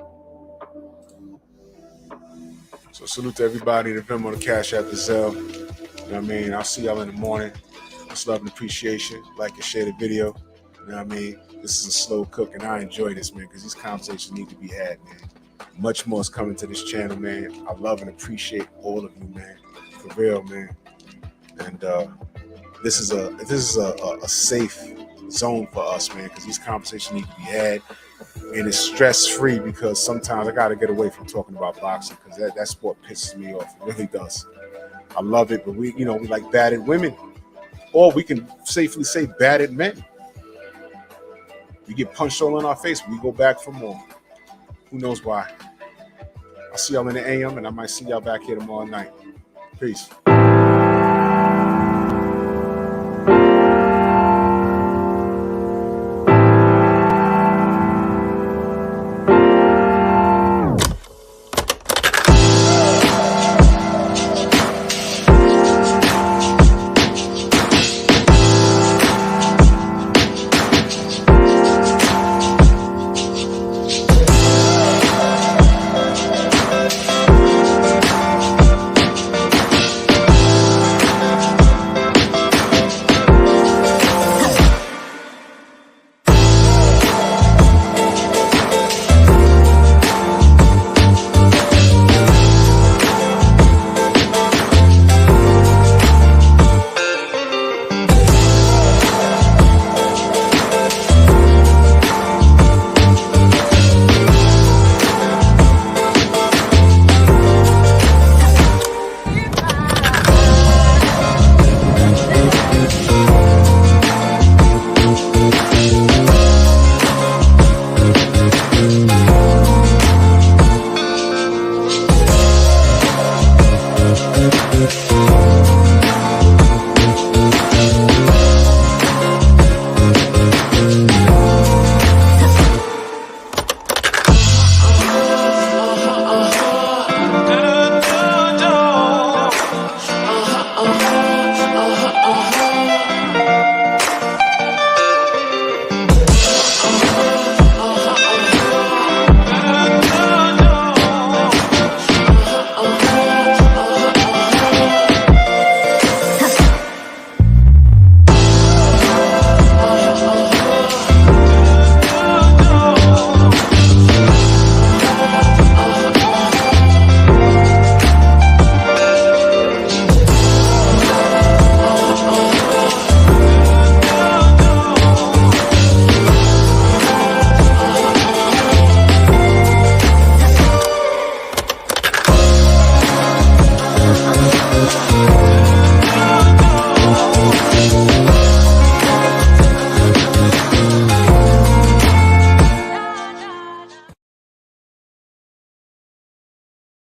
S1: So salute to everybody that been on the Cash App, the Zelle. You know what I mean? I'll see y'all in the morning. Much love and appreciation. Like and share the video. You know what I mean? This is a slow cook, and I enjoy this, man, because these conversations need to be had, man. Much more is coming to this channel, man. I love and appreciate all of you, man. For real, man. And this is a safe zone for us, man, because these conversations need to be had. And it's stress-free because sometimes I got to get away from talking about boxing because that sport pisses me off. It really does. I love it, but we like battered women. Or we can safely say battered men. We get punched all in our face. We go back for more. Who knows why? I'll see y'all in the AM, and I might see y'all back here tomorrow night. Peace.